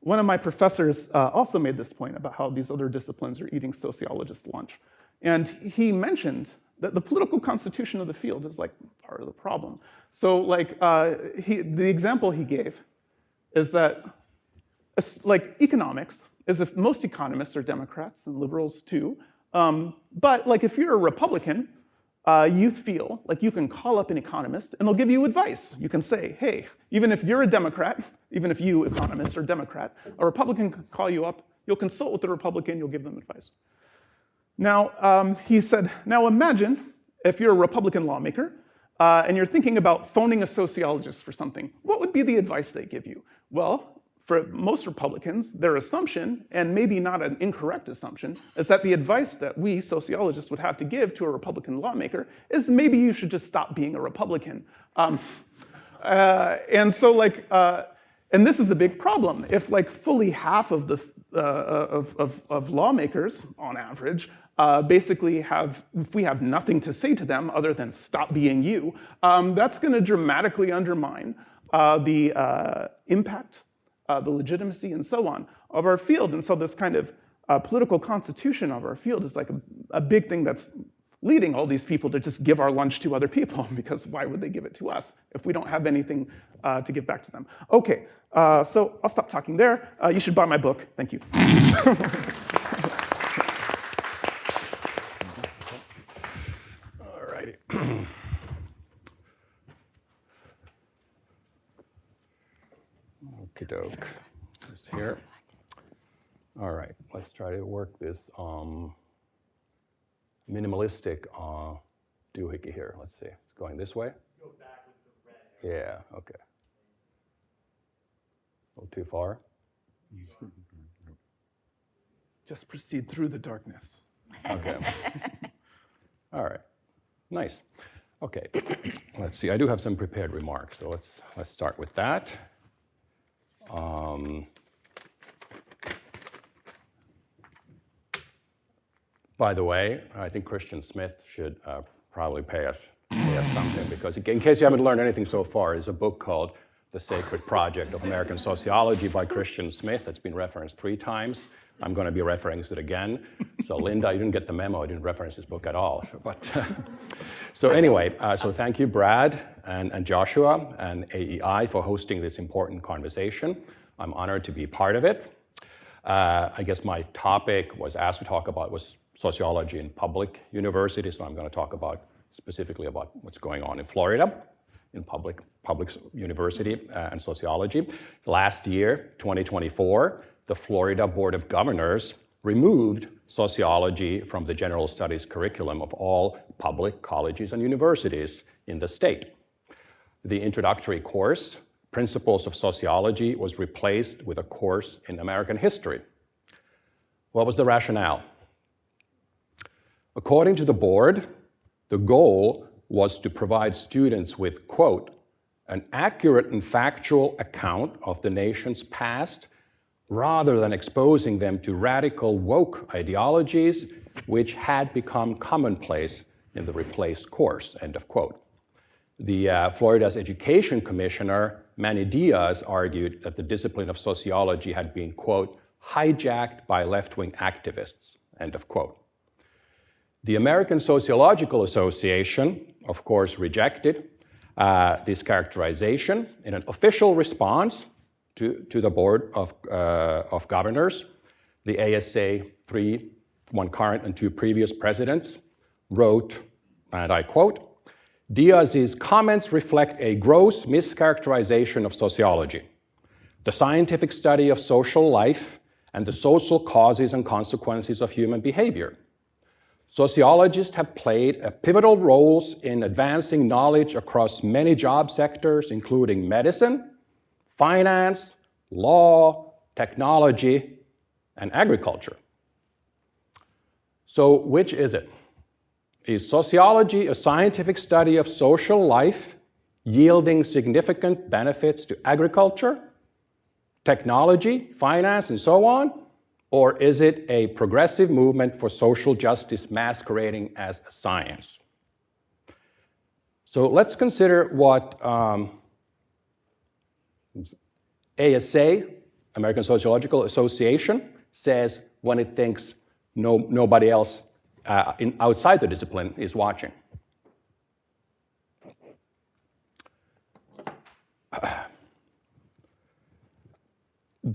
one of my professors also made this point about how these other disciplines are eating sociologists' lunch. And he mentioned that the political constitution of the field is like part of the problem. So like the example he gave is that like economics is if most economists are Democrats and liberals too. But like if you're a Republican, you feel like you can call up an economist and they'll give you advice. You can say, hey, even if you're a Democrat, even if you, economists, are Democrat, a Republican can call you up, you'll consult with the Republican, you'll give them advice. Now, he said, now imagine if you're a Republican lawmaker and you're thinking about phoning a sociologist for something, what would be the advice they give you? Well, for most Republicans, their assumption, and maybe not an incorrect assumption, is that the advice that we sociologists would have to give to a Republican lawmaker is maybe you should just stop being a Republican. And so like, and this is a big problem. If like fully half of the of lawmakers, on average, basically if we have nothing to say to them other than stop being you, that's going to dramatically undermine the impact, the legitimacy, and so on of our field. And so this kind of political constitution of our field is like a big thing that's leading all these people to just give our lunch to other people, because why would they give it to us if we don't have anything to give back to them? Okay, so I'll stop talking there. You should buy my book. Thank you. All righty. Okie doke. Just here. All right, let's try to work this minimalistic doohickey here. Let's see. It's going this way? Go back with the red. Yeah, okay. A little too far? Just proceed through the darkness. Okay. All right. Nice. Okay. Let's see. I do have some prepared remarks, so let's start with that. By the way, I think Christian Smith should probably pay us something, because in case you haven't learned anything so far, there's a book called The Sacred Project of American Sociology by Christian Smith. It's been referenced 3 times. I'm going to be referencing it again. So Linda, you didn't get the memo. I didn't reference this book at all. So anyway, so thank you, Brad and Joshua and AEI for hosting this important conversation. I'm honored to be part of it. I guess my topic was asked to talk about was sociology in public universities, so I'm going to talk specifically about what's going on in Florida in public university and sociology. Last year, 2024, the Florida Board of Governors removed sociology from the general studies curriculum of all public colleges and universities in the state. The introductory course, Principles of Sociology, was replaced with a course in American history. What was the rationale? According to the board, the goal was to provide students with, quote, an accurate and factual account of the nation's past, rather than exposing them to radical woke ideologies which had become commonplace in the replaced course, end of quote. The Florida's Education Commissioner, Manny Diaz, argued that the discipline of sociology had been, quote, hijacked by left-wing activists, end of quote. The American Sociological Association, of course, rejected this characterization. In an official response to the Board of Governors, the ASA, 1 current and 2 previous presidents, wrote, and I quote, Diaz's comments reflect a gross mischaracterization of sociology, the scientific study of social life and the social causes and consequences of human behavior. Sociologists have played pivotal roles in advancing knowledge across many job sectors, including medicine, finance, law, technology, and agriculture. So which is it? Is sociology a scientific study of social life yielding significant benefits to agriculture, technology, finance, and so on? Or is it a progressive movement for social justice masquerading as a science? So let's consider what ASA, American Sociological Association, says when it thinks nobody else outside the discipline is watching.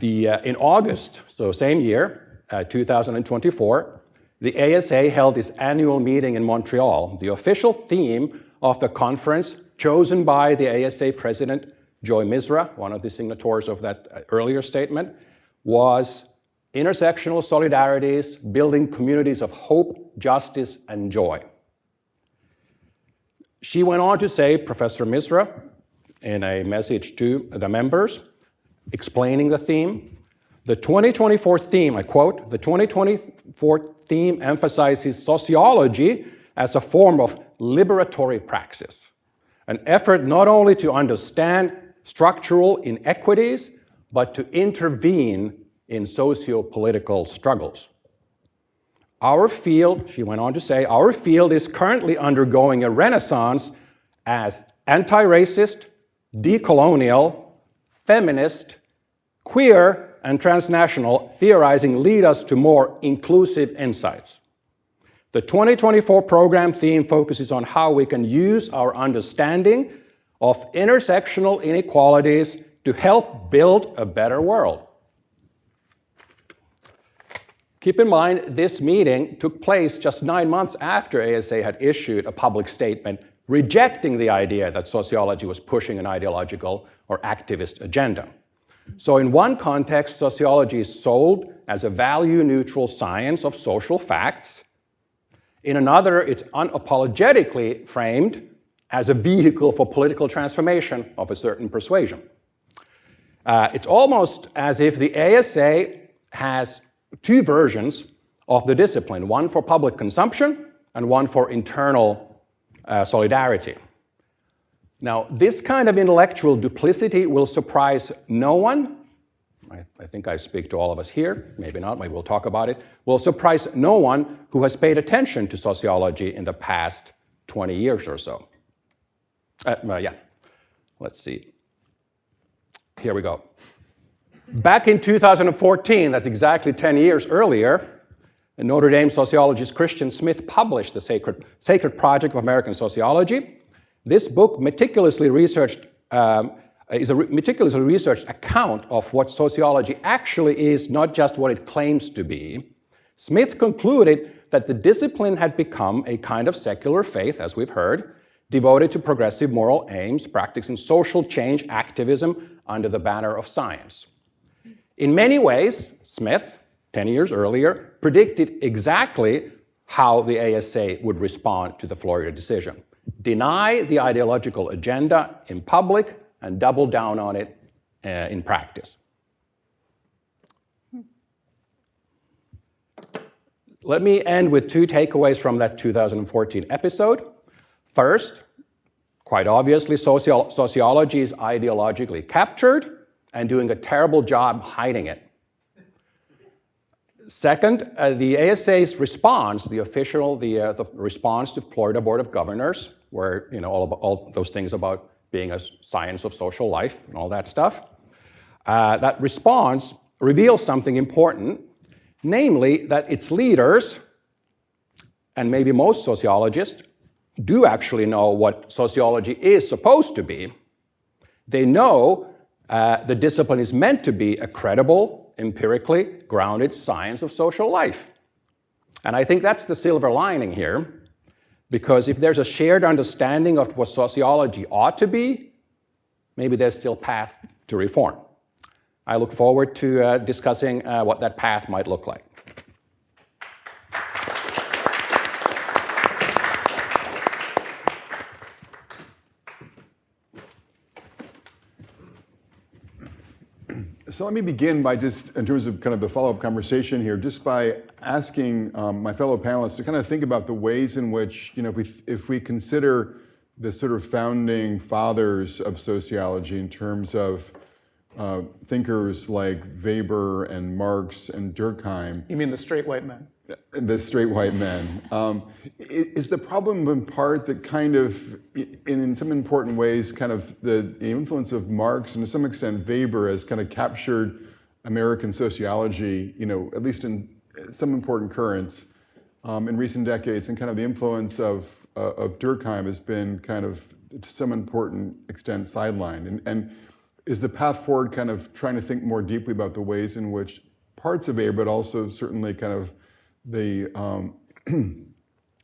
In August, so same year, 2024, the ASA held its annual meeting in Montreal. The official theme of the conference, chosen by the ASA president, Joy Misra, one of the signatories of that earlier statement, was intersectional solidarities, building communities of hope, justice, and joy. She went on to say, Professor Misra, in a message to the members, explaining the theme, the 2024 theme, I quote, the 2024 theme emphasizes sociology as a form of liberatory praxis, an effort not only to understand structural inequities, but to intervene in socio-political struggles. Our field, she went on to say, our field is currently undergoing a renaissance as anti-racist, decolonial, feminist, queer, and transnational theorizing lead us to more inclusive insights. The 2024 program theme focuses on how we can use our understanding of intersectional inequalities to help build a better world. Keep in mind, this meeting took place just 9 months after ASA had issued a public statement rejecting the idea that sociology was pushing an ideological or activist agenda. So in one context, sociology is sold as a value-neutral science of social facts. In another, it's unapologetically framed as a vehicle for political transformation of a certain persuasion. It's almost as if the ASA has two versions of the discipline, one for public consumption and one for internal solidarity. Now, this kind of intellectual duplicity will surprise no one. I think I speak to all of us here, maybe not, maybe we'll talk about it. Will surprise no one who has paid attention to sociology in the past 20 years or so. Let's see. Here we go. Back in 2014, that's exactly 10 years earlier, Notre Dame sociologist Christian Smith published The Sacred Project of American Sociology. This book meticulously researched is a meticulously researched account of what sociology actually is, not just what it claims to be. Smith concluded that the discipline had become a kind of secular faith, as we've heard, devoted to progressive moral aims, practicing social change activism under the banner of science. In many ways, Smith, 10 years earlier, predicted exactly how the ASA would respond to the Florida decision. Deny the ideological agenda in public and double down on it in practice. Let me end with two takeaways from that 2014 episode. First, quite obviously, sociology is ideologically captured and doing a terrible job hiding it. Second, the ASA's response, the response to Florida Board of Governors, where all those things about being a science of social life and all that stuff, that response reveals something important, namely that its leaders, and maybe most sociologists, do actually know what sociology is supposed to be. They know the discipline is meant to be a credible, empirically grounded science of social life. And I think that's the silver lining here, because if there's a shared understanding of what sociology ought to be, maybe there's still path to reform. I look forward to discussing what that path might look like. So let me begin by just, in terms of kind of the follow-up conversation here, just by asking my fellow panelists to kind of think about the ways in which, if we consider the sort of founding fathers of sociology in terms of thinkers like Weber and Marx and Durkheim. You mean the straight white men? The straight white men. Is the problem in part that kind of, in some important ways, kind of the influence of Marx and to some extent Weber has kind of captured American sociology, at least in some important currents in recent decades, and kind of the influence of Durkheim has been kind of, to some important extent, sidelined. And is the path forward kind of trying to think more deeply about the ways in which parts of Weber, but also certainly kind of the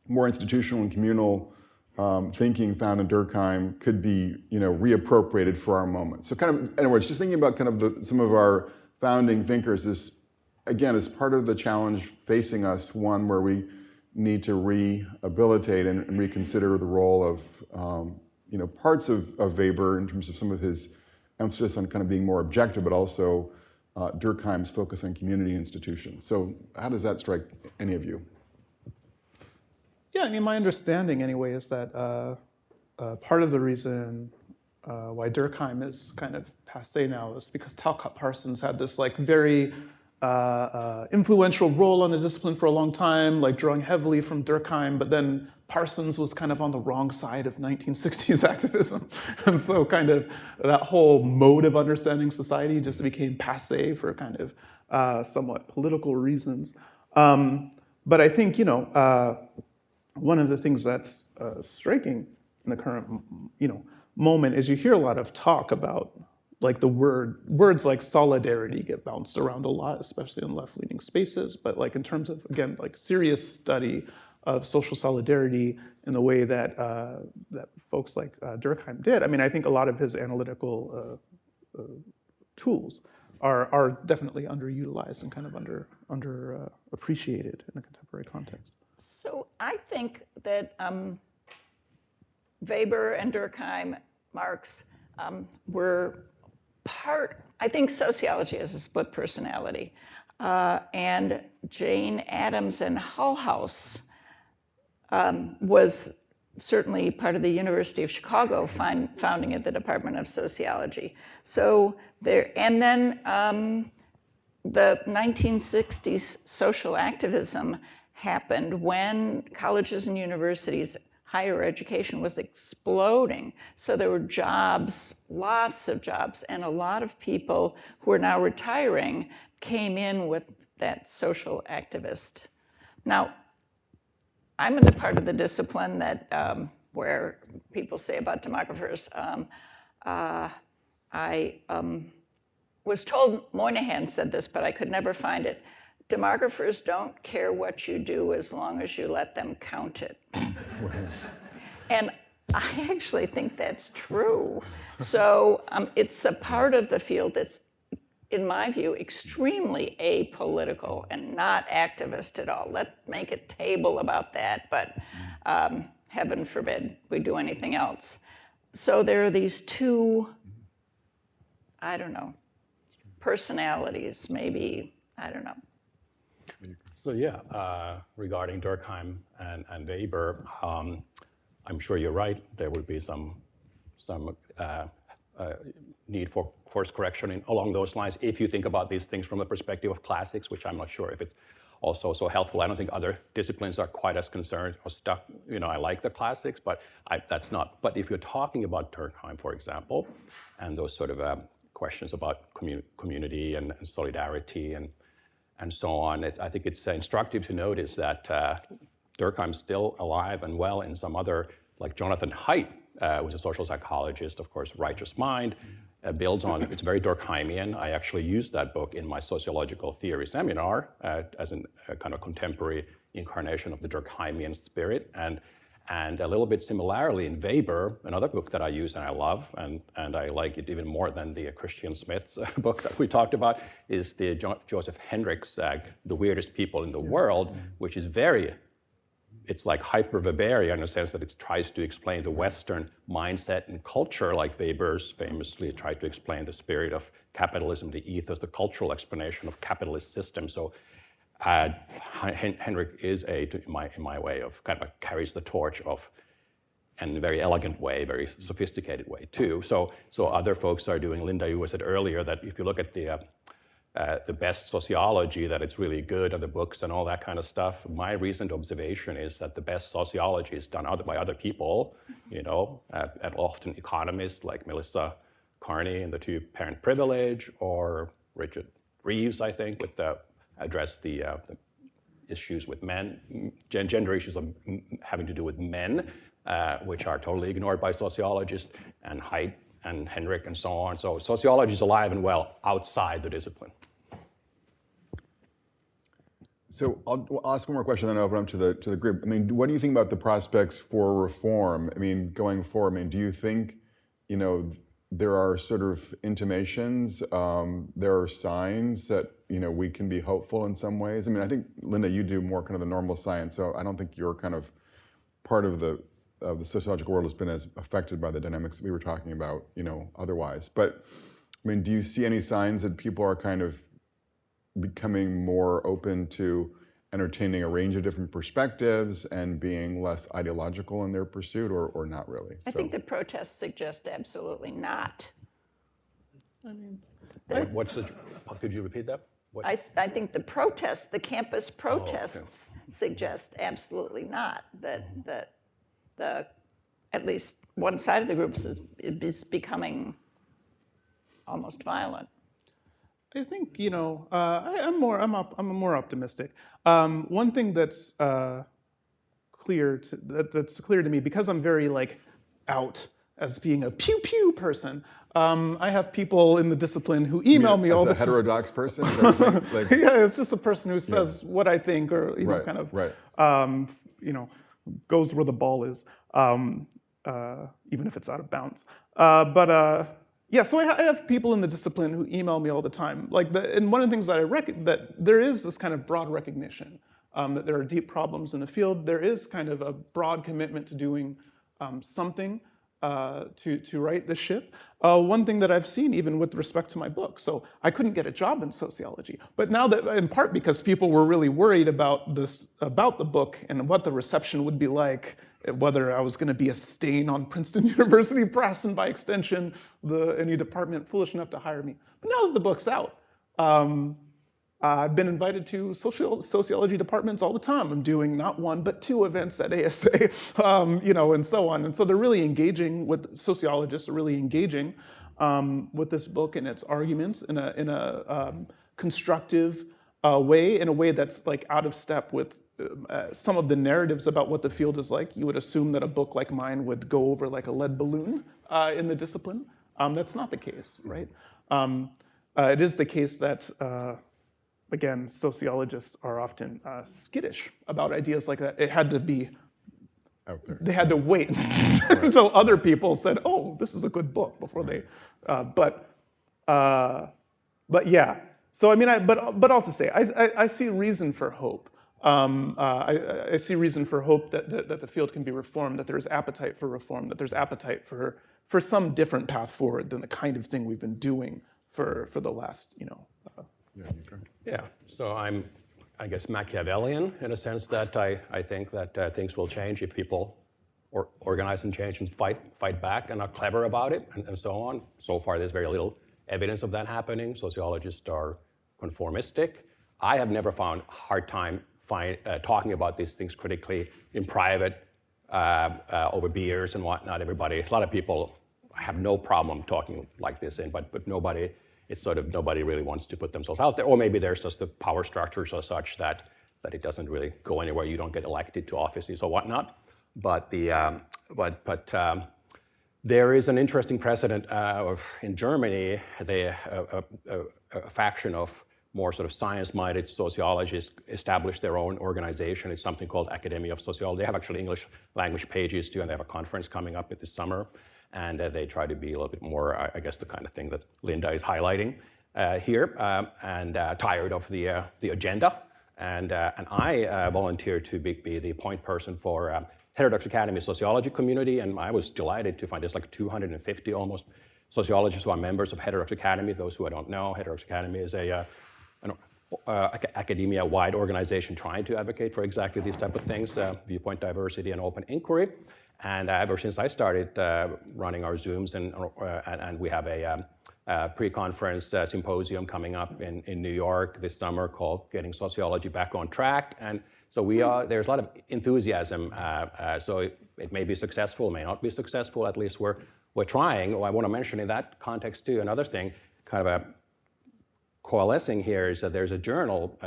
more institutional and communal thinking found in Durkheim could be, reappropriated for our moment. So kind of, in other words, just thinking about kind of some of our founding thinkers is, again, is part of the challenge facing us, one where we need to rehabilitate and reconsider the role of, parts of Weber in terms of some of his emphasis on kind of being more objective, but also Durkheim's focus on community institutions. So how does that strike any of you? Yeah, I mean, my understanding anyway is that part of the reason why Durkheim is kind of passé now is because Talcott Parsons had this very influential role on the discipline for a long time, drawing heavily from Durkheim, but then Parsons was kind of on the wrong side of 1960s activism. And so kind of that whole mode of understanding society just became passé for kind of somewhat political reasons. But I think, one of the things that's striking in the current, moment is you hear a lot of talk about the words like solidarity get bounced around a lot, especially in left-leaning spaces. But in terms of, again, serious study of social solidarity in the way that that folks like Durkheim did, I mean, I think a lot of his analytical tools are definitely underutilized and kind of underappreciated in the contemporary context. So I think that Weber and Durkheim, Marx were I think sociology has a split personality. and Jane Addams and Hull House was certainly part of the University of Chicago founding at the Department of Sociology. So there, and then the 1960s social activism happened when colleges and universities, higher education was exploding. So there were jobs, lots of jobs, and a lot of people who are now retiring came in with that social activist. Now, I'm in the part of the discipline that where people say about demographers, I was told, Moynihan said this, but I could never find it. Demographers don't care what you do as long as you let them count it. And I actually think that's true. So it's the part of the field that's, in my view, extremely apolitical and not activist at all. Let's make a table about that, but heaven forbid we do anything else. So there are these two, I don't know, personalities, maybe, I don't know. So yeah, regarding Durkheim and Weber, I'm sure you're right. There would be some need for course correction along those lines if you think about these things from the perspective of classics, which I'm not sure if it's also so helpful. I don't think other disciplines are quite as concerned or stuck. You know, I like the classics, but that's not. But if you're talking about Durkheim, for example, and those sort of questions about community and solidarity and so on, I think it's instructive to notice that Durkheim's still alive and well in some other, like Jonathan Haidt, who's a social psychologist, of course, Righteous Mind, builds on, it's very Durkheimian. I actually used that book in my sociological theory seminar as a kind of contemporary incarnation of the Durkheimian spirit. And a little bit similarly in Weber, another book that I use and I love, and I like it even more than the Christian Smith's book that we talked about, is the Joseph Henrich's The Weirdest People in the World, which is it's like hyper-Weberian in the sense that it tries to explain the Western mindset and culture, like Weber's famously tried to explain the spirit of capitalism, the ethos, the cultural explanation of capitalist systems. So Henrich is in my way of kind of carries the torch of, in a very elegant way, very sophisticated way too. So other folks are doing, Linda, you said earlier that if you look at the best sociology, that it's really good, and the books and all that kind of stuff. My recent observation is that the best sociology is done by other people, you know, and often economists like Melissa Carney in The Two-Parent Privilege, or Richard Reeves, I think, with address the issues with men, gender issues having to do with men, which are totally ignored by sociologists, and Haidt and Henrich and so on. So sociology is alive and well outside the discipline. So I'll ask one more question, then I'll open up to the group. I mean, what do you think about the prospects for reform? I mean, going forward, I mean, do you think, you know, there are sort of intimations, there are signs that, you know, we can be hopeful in some ways? I mean, I think, Linda, you do more kind of the normal science, so I don't think you're kind of part of the sociological world has been as affected by the dynamics that we were talking about, you know, otherwise. But, I mean, do you see any signs that people are kind of becoming more open to entertaining a range of different perspectives and being less ideological in their pursuit, or not really? I think the protests suggest absolutely not. I mean, Could you repeat that? I think the campus protests suggest absolutely not, that at least one side of the group is becoming almost violent. I think, you know, I'm more optimistic. One thing that's clear to me, because I'm very like out as being a pew pew person. I have people in the discipline who email me all the time. As a heterodox person? Like, yeah, it's just a person who says what I think, or you know, kind of, you know, goes where the ball is, even if it's out of bounds. Yeah, so I have people in the discipline who email me all the time. And one of the things that I reckon that there is this kind of broad recognition that there are deep problems in the field. There is kind of a broad commitment to doing something. to right the ship. One thing that I've seen, even with respect to my book, so I couldn't get a job in sociology, but now that, in part because people were really worried about the book and what the reception would be like, whether I was going to be a stain on Princeton University press and by extension, any department foolish enough to hire me. But now that the book's out, I've been invited to sociology departments all the time. I'm doing not one, but 2 events at ASA, and so on. And so they're really engaging with, sociologists are really engaging with this book and its arguments in a constructive way, in a way that's like out of step with some of the narratives about what the field is like. You would assume that a book like mine would go over like a lead balloon in the discipline. That's not the case, right? It is the case that, again, sociologists are often skittish about ideas like that. It had to be out there. They had to wait until other people said, "Oh, this is a good book," before they. But yeah. So I mean, but all to say, I see reason for hope. I see reason for hope that the field can be reformed, that there's appetite for reform, that there's appetite for some different path forward than the kind of thing we've been doing for the last, Yeah, so I'm, I guess, Machiavellian in a sense that I think that things will change if people organize and change and fight back and are clever about it and so on. So far, there's very little evidence of that happening. Sociologists are conformistic. I have never found a hard time talking about these things critically in private over beers and whatnot. A lot of people have no problem talking like this, but nobody. It's sort of nobody really wants to put themselves out there, or maybe there's just the power structures are such that it doesn't really go anywhere. You don't get elected to offices or whatnot. But there is an interesting precedent in Germany. A faction of more sort of science-minded sociologists established their own organization. It's something called Academy of Sociology. They have actually English language pages too, and they have a conference coming up this summer. And they try to be a little bit more, I guess, the kind of thing that Linda is highlighting here, and tired of the agenda. And I volunteered to be the point person for Heterodox Academy Sociology community, and I was delighted to find there's like 250 almost sociologists who are members of Heterodox Academy. Those who I don't know, Heterodox Academy is an academia-wide organization trying to advocate for exactly these type of things, viewpoint diversity and open inquiry. And ever since I started running our Zooms, and we have a pre-conference symposium coming up in New York this summer called Getting Sociology Back on Track. And so there's a lot of enthusiasm. So it may be successful, may not be successful, at least we're trying. I want to mention in that context too, another thing, kind of a coalescing here is that there's a journal,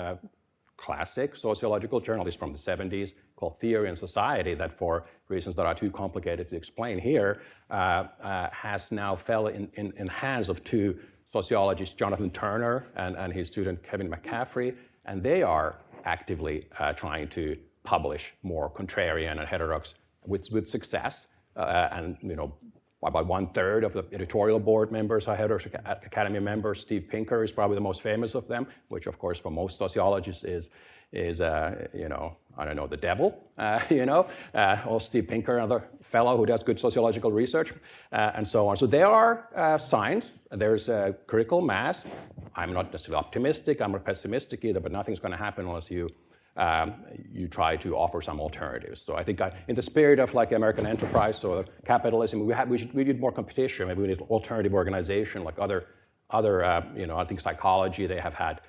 classic sociological journalist from the 70s called Theory and Society that for reasons that are too complicated to explain here, has now fell in hands of 2 sociologists, Jonathan Turner and his student Kevin McCaffrey, and they are actively trying to publish more contrarian and heterodox with success, and about 1/3 of the editorial board members are Heterodox Academy members. Steve Pinker is probably the most famous of them, which of course for most sociologists is I don't know, the devil, or Steve Pinker, another fellow who does good sociological research, and so on. So there are signs, there's a critical mass. I'm not necessarily optimistic, I'm not pessimistic either, but nothing's going to happen unless you try to offer some alternatives. So I think in the spirit of like American enterprise or capitalism, we need more competition. Maybe we need alternative organization like other I think psychology, they have had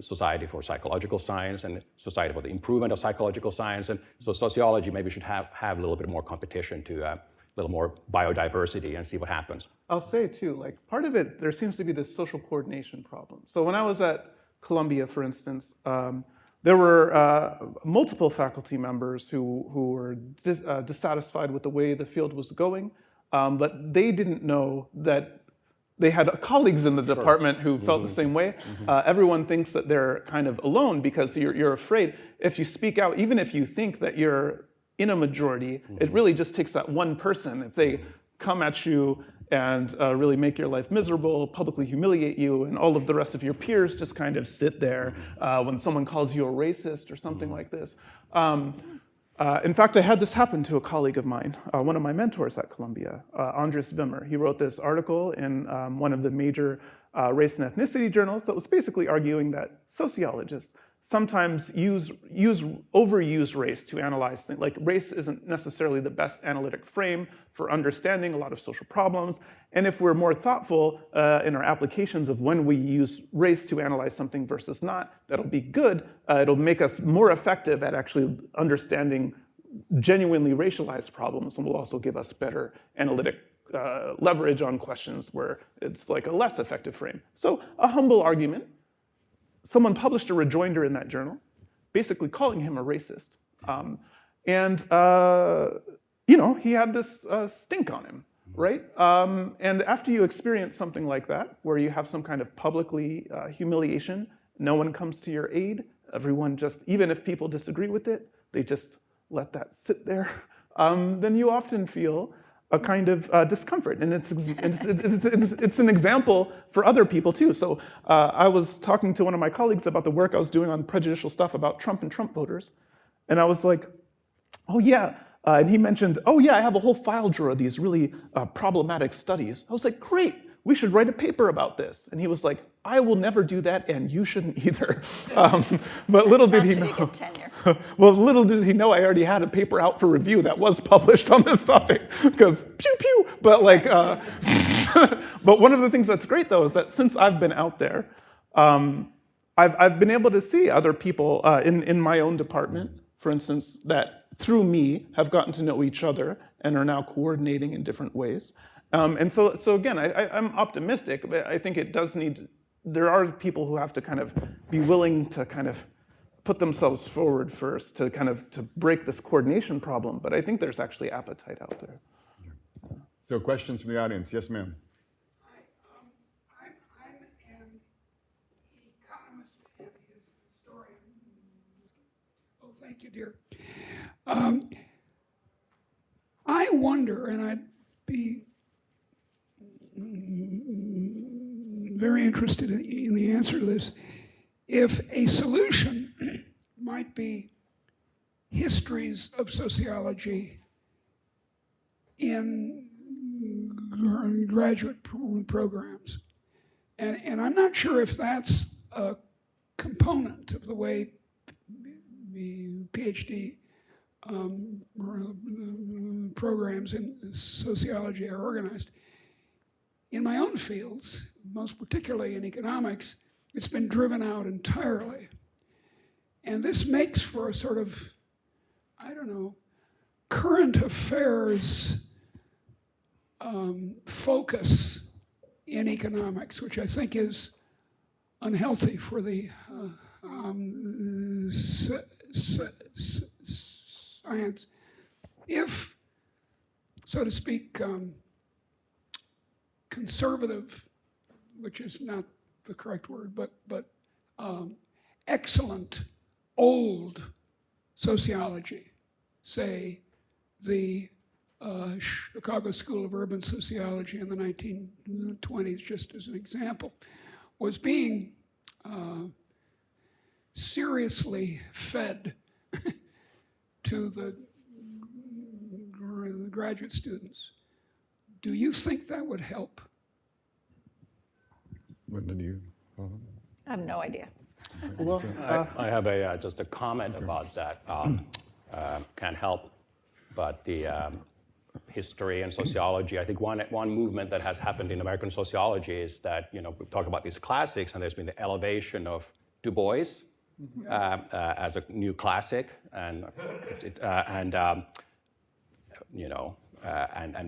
Society for Psychological Science and Society for the Improvement of Psychological Science. And so sociology maybe should have a little bit more competition to a little more biodiversity and see what happens. I'll say too, like part of it, there seems to be this social coordination problem. So when I was at Columbia, for instance, there were multiple faculty members who were dissatisfied with the way the field was going, but they didn't know that they had colleagues in the department who felt the same way. Everyone thinks that they're kind of alone because you're afraid. If you speak out, even if you think that you're in a majority, it really just takes that one person. If they come at you and really make your life miserable, publicly humiliate you, and all of the rest of your peers just kind of sit there when someone calls you a racist or something like this. In fact, I had this happen to a colleague of mine, one of my mentors at Columbia, Andres Wimmer. He wrote this article in one of the major race and ethnicity journals that was basically arguing that sociologists sometimes overuse race to analyze things. Like, race isn't necessarily the best analytic frame for understanding a lot of social problems. And if we're more thoughtful in our applications of when we use race to analyze something versus not, that'll be good. It'll make us more effective at actually understanding genuinely racialized problems, and will also give us better analytic leverage on questions where it's like a less effective frame. So a humble argument. Someone published a rejoinder in that journal, basically calling him a racist. You know, he had this stink on him, right? And after you experience something like that, where you have some kind of publicly humiliation, no one comes to your aid, everyone just, even if people disagree with it, they just let that sit there, then you often feel a kind of discomfort, and it's an example for other people too. So I was talking to one of my colleagues about the work I was doing on prejudicial stuff about Trump and Trump voters, and I was like, oh yeah, and he mentioned, oh yeah, I have a whole file drawer of these really problematic studies. I was like, great, we should write a paper about this. And he was like, I will never do that, and you shouldn't either. But little did he know. Well, little did he know I already had a paper out for review that was published on this topic, because pew pew. But like, but one of the things that's great though is that since I've been out there, I've been able to see other people in my own department, for instance, that through me have gotten to know each other and are now coordinating in different ways. And so again, I'm optimistic, but I think it does need. There are people who have to kind of be willing to kind of put themselves forward first to kind of to break this coordination problem. But I think there's actually appetite out there. So questions from the audience? Yes, ma'am. Hi, I'm an economist and historian. Oh, thank you, dear. I wonder, and I'd be very interested in the answer to this, if a solution might be histories of sociology in graduate programs. And I'm not sure if that's a component of the way PhD programs in sociology are organized. In my own fields, most particularly in economics, it's been driven out entirely. And this makes for a sort of, I don't know, current affairs focus in economics, which I think is unhealthy for the science. If, so to speak, conservative, which is not the correct word, but excellent old sociology, say the Chicago School of Urban Sociology in the 1920s, just as an example, was being seriously fed to the graduate students. Do you think that would help? Linda, do you follow? I have no idea. Well, I have just a comment about that. Can't help but the history and sociology. I think one movement that has happened in American sociology is that, you know, we talk about these classics, and there's been the elevation of Du Bois as a new classic, and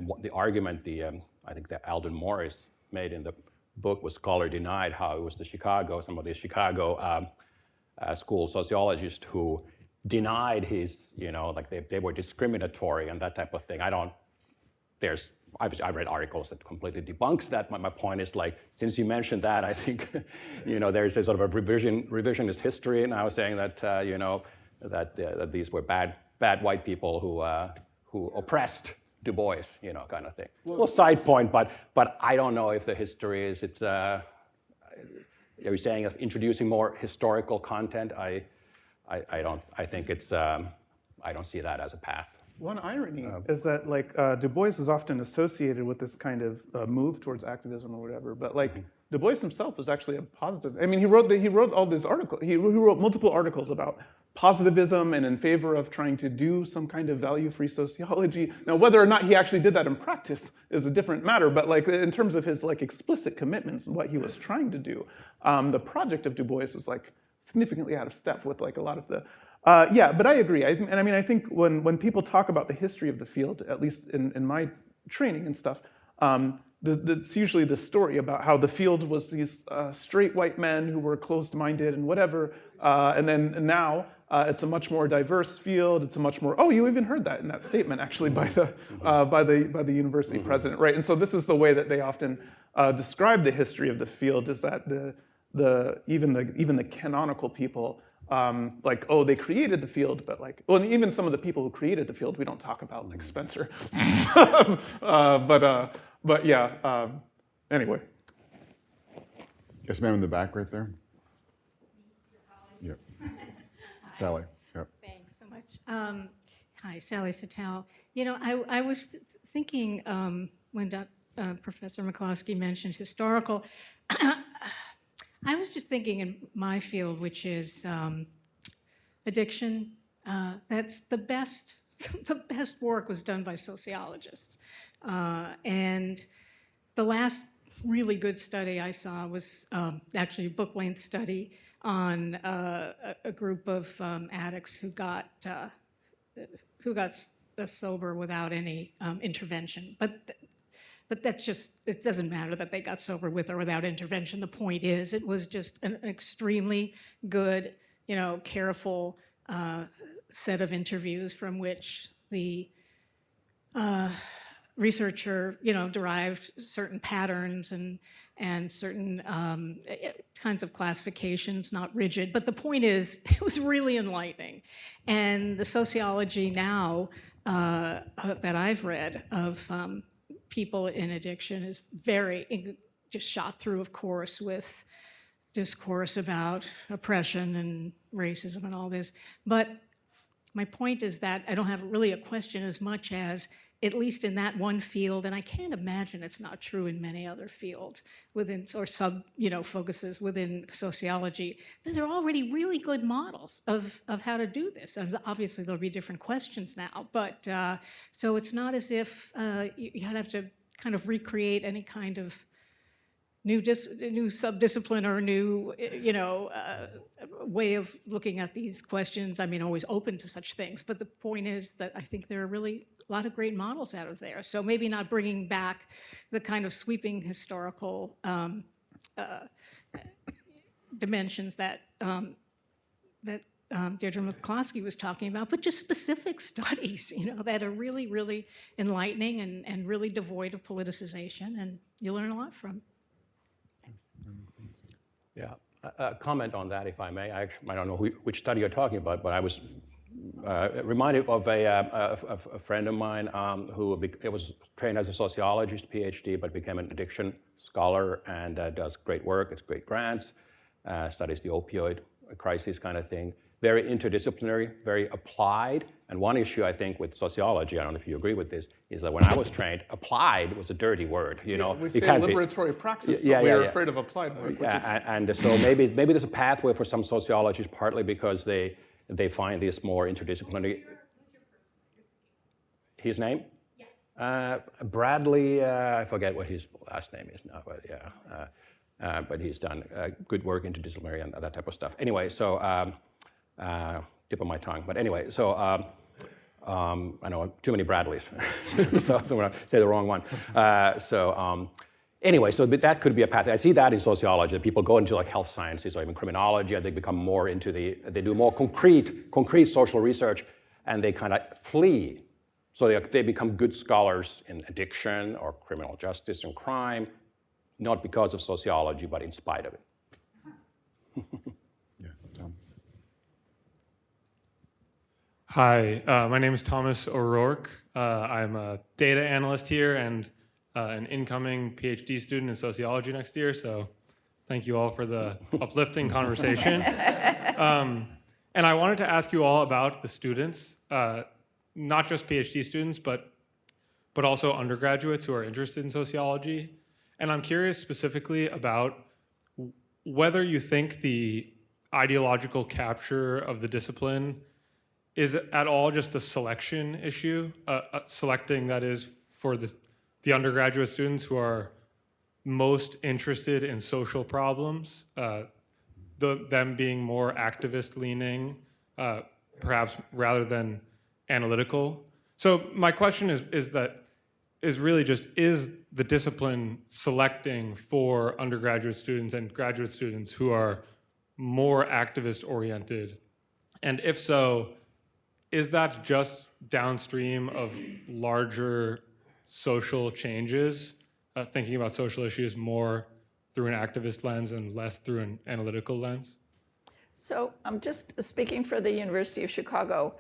what the argument I think that Alden Morris made in the book was Scholar Denied, how it was some of the Chicago school sociologists who denied his, like they were discriminatory and that type of thing. I've read articles that completely debunks that. My point is, like, since you mentioned that, I think, there's a sort of a revisionist history, and I was saying that, that these were bad white people who oppressed Du Bois, kind of thing. Well, side point, but I don't know if the history is, are you saying of introducing more historical content? I don't. I think it's I don't see that as a path. One irony is that like Du Bois is often associated with this kind of move towards activism or whatever, but like Du Bois himself was actually a positive. I mean, he wrote all these articles. He wrote multiple articles about positivism and in favor of trying to do some kind of value-free sociology. Now, whether or not he actually did that in practice is a different matter, but like in terms of his like explicit commitments and what he was trying to do, the project of Du Bois was like significantly out of step with like a lot of the. Yeah, but I agree. I think when people talk about the history of the field, at least in my training and stuff, it's usually the story about how the field was these straight white men who were closed-minded and whatever, and then now it's a much more diverse field. It's a much more. Oh, you even heard that in that statement actually by the university president, right? And so this is the way that they often describe the history of the field: is that even the canonical people. Like, oh, they created the field, but like, well, even some of the people who created the field, we don't talk about, like Spencer. But yeah, anyway. Yes, ma'am, in the back right there. Yep. Sally. Yep. Thanks so much. Hi, Sally Satel. You know, I was thinking when Professor McCloskey mentioned historical, I was just thinking in my field, which is addiction, that's the best work was done by sociologists. And the last really good study I saw was actually a book-length study on a group of addicts who got sober without any intervention. But that's just, it doesn't matter that they got sober with or without intervention. The point is, it was just an extremely good, careful set of interviews from which the researcher, derived certain patterns and certain kinds of classifications, not rigid. But the point is, it was really enlightening. And the sociology now that I've read of people in addiction is just shot through, of course, with discourse about oppression and racism and all this. But my point is that I don't have really a question as much as, at least in that one field, and I can't imagine it's not true in many other fields within, or focuses within sociology, that there are already really good models of how to do this. And obviously there'll be different questions now, but so it's not as if you have to kind of recreate any kind of new subdiscipline or new, way of looking at these questions. I mean, always open to such things, but the point is that I think there are really a lot of great models out of there. So maybe not bringing back the kind of sweeping historical dimensions that Deirdre McCloskey was talking about, but just specific studies, that are really, really enlightening and really devoid of politicization, and you learn a lot from. Yeah, a comment on that, if I may. I don't know which study you're talking about, but I was reminded of a friend of mine who was trained as a sociologist, PhD, but became an addiction scholar and does great work, it's great grants, studies the opioid crisis kind of thing. Very interdisciplinary, very applied. And one issue, I think, with sociology, I don't know if you agree with this, is that when I was trained, applied was a dirty word. We say liberatory praxis, but we're afraid of applied word. And so maybe there's a pathway for some sociologists, partly because they find this more interdisciplinary. His name? Yeah. Bradley, I forget what his last name is now, but yeah. But he's done good work interdisciplinary and that type of stuff. Anyway, so tip of my tongue. But anyway, so I know too many Bradleys, so I don't want to say the wrong one. Anyway, so that could be a path. I see that in sociology. People go into like health sciences or even criminology, and they become more into they do more concrete social research, and they kind of flee. So they become good scholars in addiction or criminal justice and crime, not because of sociology, but in spite of it. Yeah, Thomas. Hi, my name is Thomas O'Rourke. I'm a data analyst here and an incoming PhD student in sociology next year, so thank you all for the uplifting conversation. And I wanted to ask you all about the students, not just PhD students, but also undergraduates who are interested in sociology. And I'm curious specifically about whether you think the ideological capture of the discipline is at all just a selection issue, selecting, that is, for the undergraduate students who are most interested in social problems, them being more activist-leaning, perhaps rather than analytical. So my question is really just, is the discipline selecting for undergraduate students and graduate students who are more activist-oriented? And if so, is that just downstream of larger social changes, thinking about social issues more through an activist lens and less through an analytical lens? So I'm just speaking for the University of Chicago.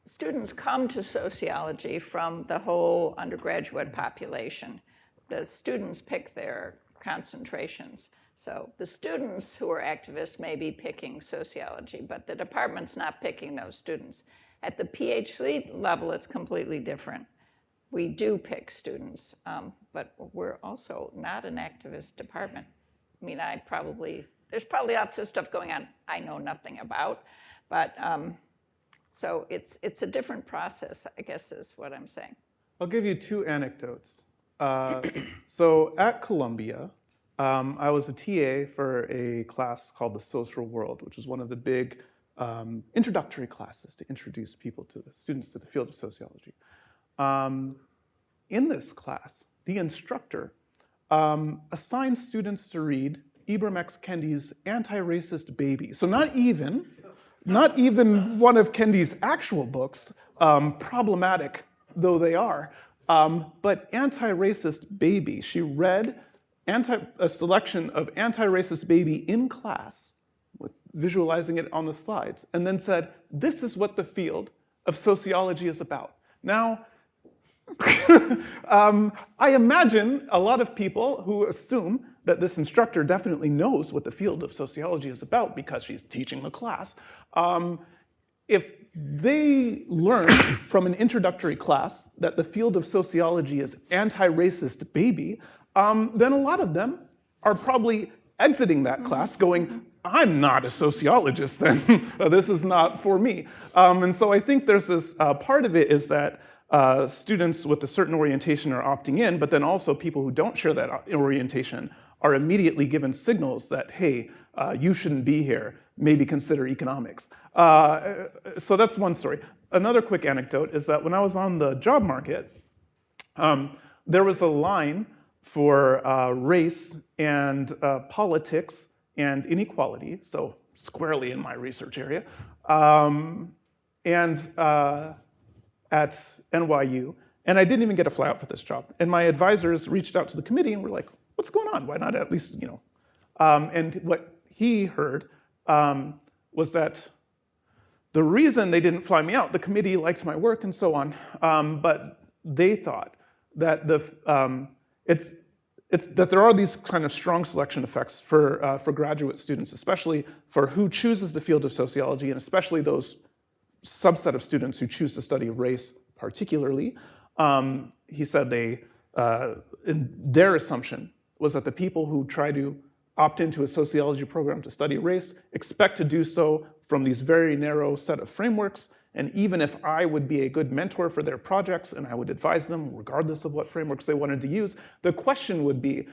Students come to sociology from the whole undergraduate population. The students pick their concentrations. So the students who are activists may be picking sociology, but the department's not picking those students. At the PhD level, it's completely different. We do pick students, but we're also not an activist department. I mean, there's probably lots of stuff going on I know nothing about, but so it's a different process, I guess is what I'm saying. I'll give you two anecdotes. So at Columbia, I was a TA for a class called the Social World, which is one of the big introductory classes to introduce students to the field of sociology. In this class, the instructor assigned students to read Ibram X. Kendi's Anti-Racist Baby. So not even one of Kendi's actual books, problematic though they are, but Anti-Racist Baby. She read a selection of Anti-Racist Baby in class, with visualizing it on the slides, and then said, this is what the field of sociology is about. Now, I imagine a lot of people who assume that this instructor definitely knows what the field of sociology is about because she's teaching the class. If they learn from an introductory class that the field of sociology is anti-racist baby, then a lot of them are probably exiting that class going, I'm not a sociologist then, this is not for me. And so I think there's this, part of it is that students with a certain orientation are opting in, but then also people who don't share that orientation are immediately given signals that, hey, you shouldn't be here, maybe consider economics. So that's one story. Another quick anecdote is that when I was on the job market, there was a line for race and politics and inequality, so squarely in my research area, at NYU, and I didn't even get a flyout for this job. And my advisors reached out to the committee and were like, what's going on? Why not at least, you know? And what he heard was that the reason they didn't fly me out, the committee liked my work and so on, but they thought that that there are these kind of strong selection effects for graduate students, especially for who chooses the field of sociology, and especially those subset of students who choose to study race particularly. He said in their assumption was that the people who try to opt into a sociology program to study race expect to do so from these very narrow set of frameworks. And even if I would be a good mentor for their projects and I would advise them regardless of what frameworks they wanted to use, the question would be,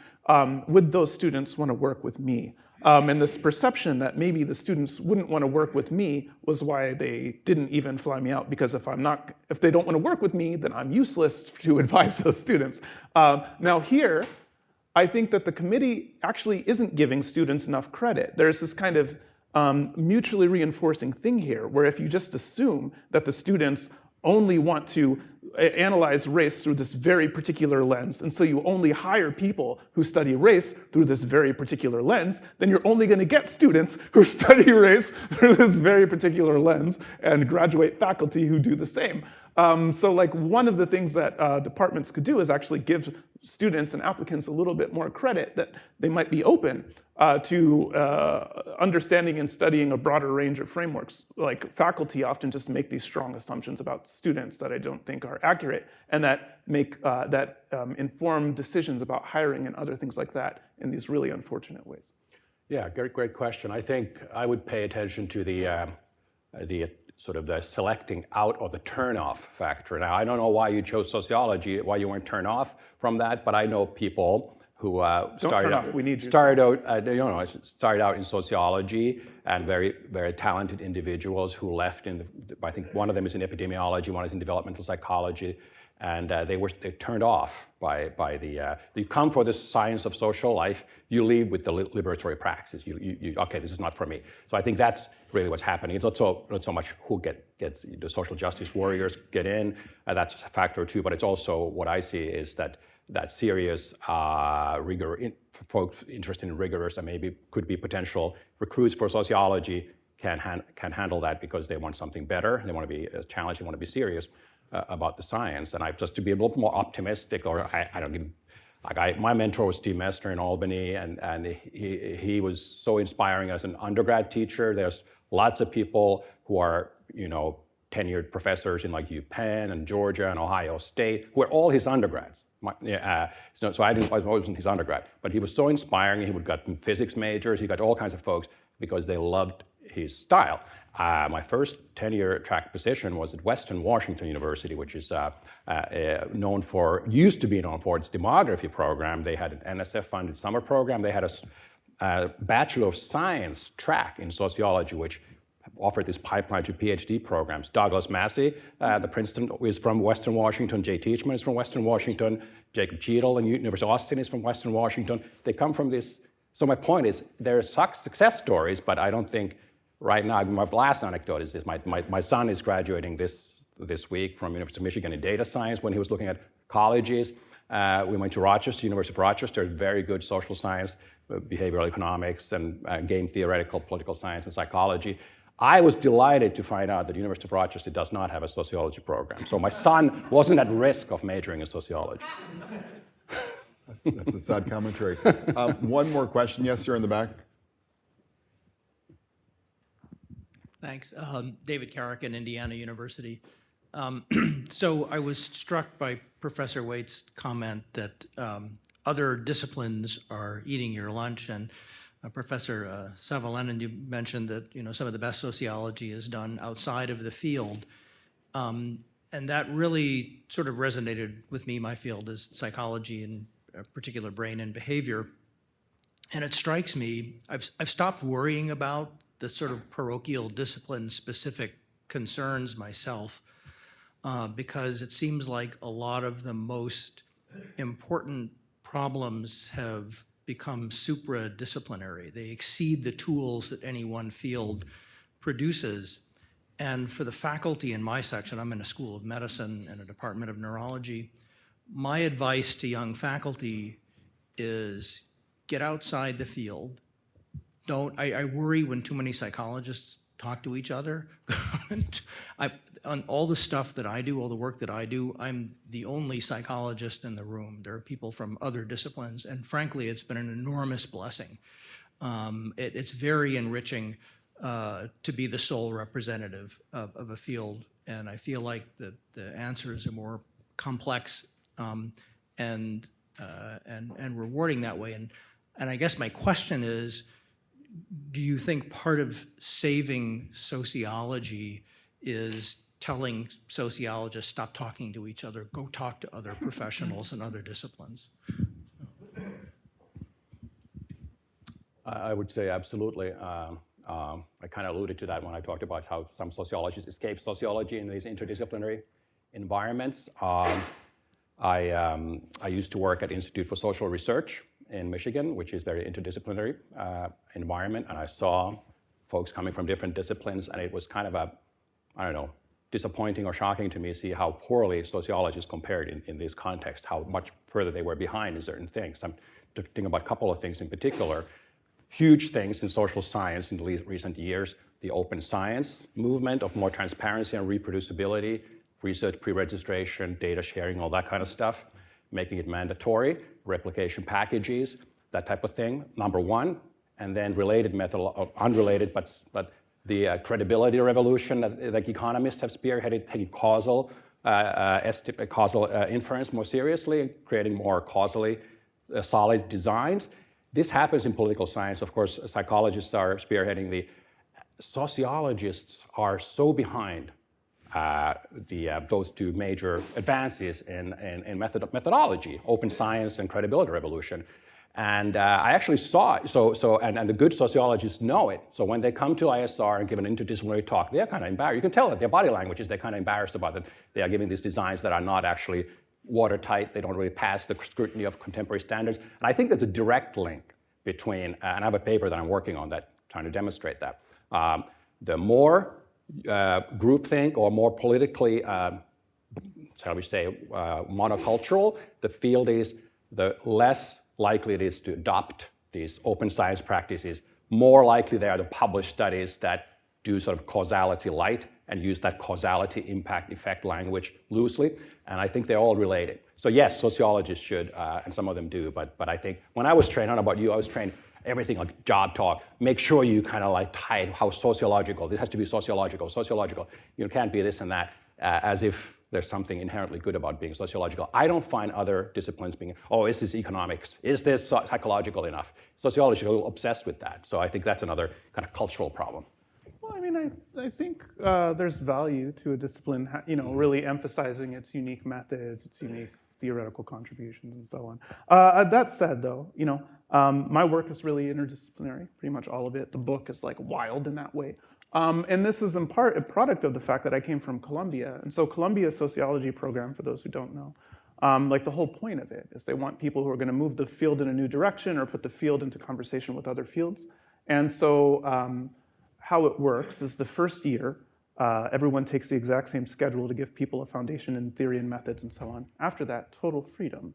would those students want to work with me? And this perception that maybe the students wouldn't want to work with me was why they didn't even fly me out, because if they don't want to work with me, then I'm useless to advise those students. Now here, I think that the committee actually isn't giving students enough credit. There's this kind of mutually reinforcing thing here, where if you just assume that the students only want to analyze race through this very particular lens, and so you only hire people who study race through this very particular lens, then you're only going to get students who study race through this very particular lens and graduate faculty who do the same. So like one of the things that departments could do is actually give students and applicants a little bit more credit, that they might be open to understanding and studying a broader range of frameworks. Like faculty often just make these strong assumptions about students that I don't think are accurate, and that make inform decisions about hiring and other things like that in these really unfortunate ways. Yeah, great question. I think I would pay attention to the sort of the selecting out or the turn-off factor. Now, I don't know why you chose sociology, why you weren't turned off from that, but I know people who started out in sociology, and very talented individuals who left I think one of them is in epidemiology, one is in developmental psychology, and they turned off by the you come for the science of social life, you leave with the liberatory praxis. You okay, this is not for me. So I think that's really what's happening. It's not so much who gets the social justice warriors get in, that's a factor too, but it's also what I see is that serious folks interested in rigorous and maybe could be potential recruits for sociology can handle that because they want something better. They want to be challenged. They want to be serious about the science. And just to be a little more optimistic, or I don't even, my mentor was Steve Messner in Albany, and he was so inspiring as an undergrad teacher. There's lots of people who are, tenured professors in like UPenn and Georgia and Ohio State, who are all his undergrads. So I wasn't his undergrad, but he was so inspiring. He would get physics majors, he got all kinds of folks because they loved his style. My first tenure track position was at Western Washington University, which is used to be known for its demography program. They had an NSF-funded summer program. They had a Bachelor of Science track in sociology, which offered this pipeline to PhD programs. Douglas Massey, the Princeton, is from Western Washington. Jay Teachman is from Western Washington. Jacob Cheadle and University of Austin is from Western Washington. They come from this. So my point is, there are success stories, but I don't think right now, my last anecdote is this. My son is graduating this week from University of Michigan in data science. When he was looking at colleges, we went to Rochester, University of Rochester, very good social science, behavioral economics, and game theoretical, political science, and psychology. I was delighted to find out that the University of Rochester does not have a sociology program. So my son wasn't at risk of majoring in sociology. That's a sad commentary. One more question. Yes, sir, in the back. Thanks. David Carrick, Indiana University. So I was struck by Professor Waite's comment that other disciplines are eating your lunch, and Professor Savolainen, you mentioned that some of the best sociology is done outside of the field, and that really sort of resonated with me. My field is psychology, and particular brain and behavior, and it strikes me I've stopped worrying about the sort of parochial discipline-specific concerns myself, because it seems like a lot of the most important problems have become supra-disciplinary. They exceed the tools that any one field produces. And for the faculty in my section, I'm in a school of medicine and a department of neurology, my advice to young faculty is get outside the field. I worry when too many psychologists talk to each other. On all the stuff that I do, all the work that I do, I'm the only psychologist in the room. There are people from other disciplines, and frankly, it's been an enormous blessing. It's very enriching to be the sole representative of a field, and I feel like the answers are more complex and rewarding that way. And I guess my question is, do you think part of saving sociology is telling sociologists, stop talking to each other, go talk to other professionals in other disciplines? I would say absolutely. I kind of alluded to that when I talked about how some sociologists escape sociology in these interdisciplinary environments. I used to work at Institute for Social Research in Michigan, which is very interdisciplinary environment, and I saw folks coming from different disciplines, and it was kind of disappointing or shocking to me to see how poorly sociologists compared in this context, how much further they were behind in certain things. I'm thinking about a couple of things in particular. Huge things in social science in recent years, the open science movement of more transparency and reproducibility, research pre-registration, data sharing, all that kind of stuff. making it mandatory, replication packages, that type of thing, number one. And then related unrelated, but the credibility revolution that economists have spearheaded, taking causal inference more seriously, creating more causally solid designs. This happens in political science. Of course, psychologists are spearheading the sociologists are so behind those two major advances in methodology, open science and credibility revolution. And I actually saw, and the good sociologists know it. So when they come to ISR and give an interdisciplinary talk, they're kind of embarrassed. You can tell that their body language is they're kind of embarrassed about that. They are giving these designs that are not actually watertight. They don't really pass the scrutiny of contemporary standards. And I think there's a direct link between, and I have a paper that I'm working on that trying to demonstrate that. The more groupthink or more politically, shall we say, monocultural the field is, the less likely it is to adopt these open science practices, more likely they are to publish studies that do sort of causality light and use that causality impact effect language loosely. And I think they're all related. So yes, sociologists should, and some of them do, but I think when I was trained, I don't know about you, I was trained everything like job talk. Make sure you kind of like tie it, how sociological, this has to be sociological. You can't be this and that, as if there's something inherently good about being sociological. I don't find other disciplines being, oh, is this economics? Is this psychological enough? Sociology is a little obsessed with that. So I think that's another kind of cultural problem. Well, I mean, I think there's value to a discipline, really emphasizing its unique methods, its unique theoretical contributions, and so on. That said, though, my work is really interdisciplinary, pretty much all of it. The book is like wild in that way. And this is in part a product of the fact that I came from Columbia. And so Columbia's sociology program, for those who don't know, like the whole point of it is they want people who are going to move the field in a new direction or put the field into conversation with other fields. And so how it works is the first year, everyone takes the exact same schedule to give people a foundation in theory and methods and so on. After that, total freedom.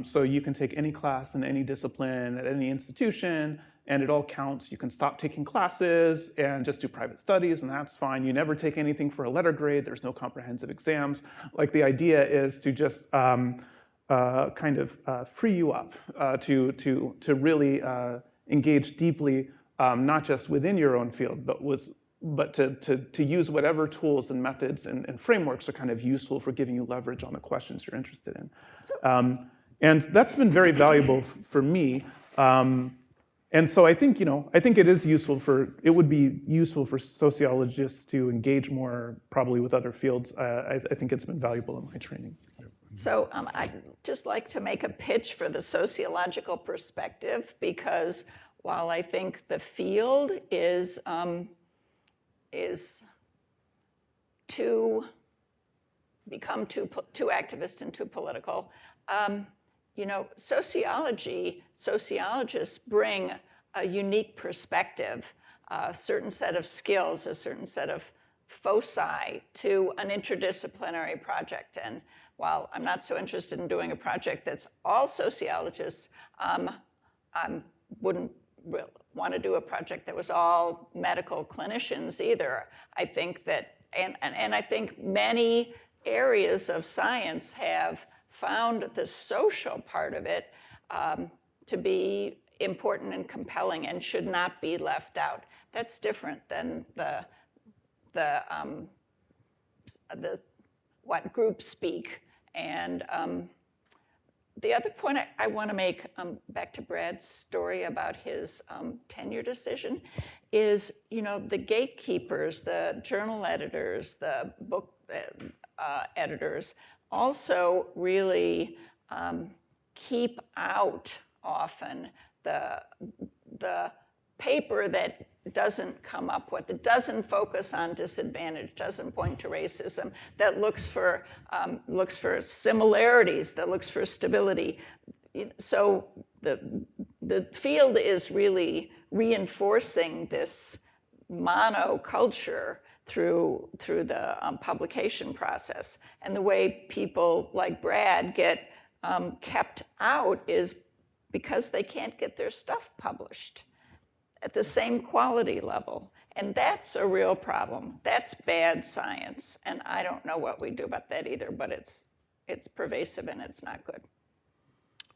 So you can take any class in any discipline at any institution, and it all counts. You can stop taking classes and just do private studies, and that's fine. You never take anything for a letter grade. There's no comprehensive exams. Like the idea is to just kind of free you up to really engage deeply, not just within your own field, but to use whatever tools and methods and frameworks are kind of useful for giving you leverage on the questions you're interested in. And that's been very valuable for me. And so I think, it is useful it would be useful for sociologists to engage more probably with other fields. I think it's been valuable in my training. So I'd just like to make a pitch for the sociological perspective, because while I think the field is become too activist and too political. Sociologists bring a unique perspective, a certain set of skills, a certain set of foci to an interdisciplinary project. And while I'm not so interested in doing a project that's all sociologists, I wouldn't really want to do a project that was all medical clinicians either. I think that, and I think many areas of science have found the social part of it to be important and compelling and should not be left out. That's different than what groups speak. And the other point I want to make, back to Brad's story about his tenure decision, is the gatekeepers, the journal editors, the book editors, also really keep out often the paper that doesn't come up with, that doesn't focus on disadvantage, doesn't point to racism, that looks for similarities, that looks for stability. So the field is really reinforcing this monoculture through the publication process. And the way people like Brad get kept out is because they can't get their stuff published at the same quality level. And that's a real problem. That's bad science. And I don't know what we do about that either, but it's it's pervasive and it's not good.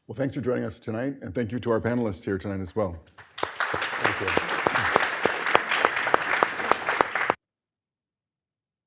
Well, thanks for joining us tonight, and thank you to our panelists here tonight as well. Thank you.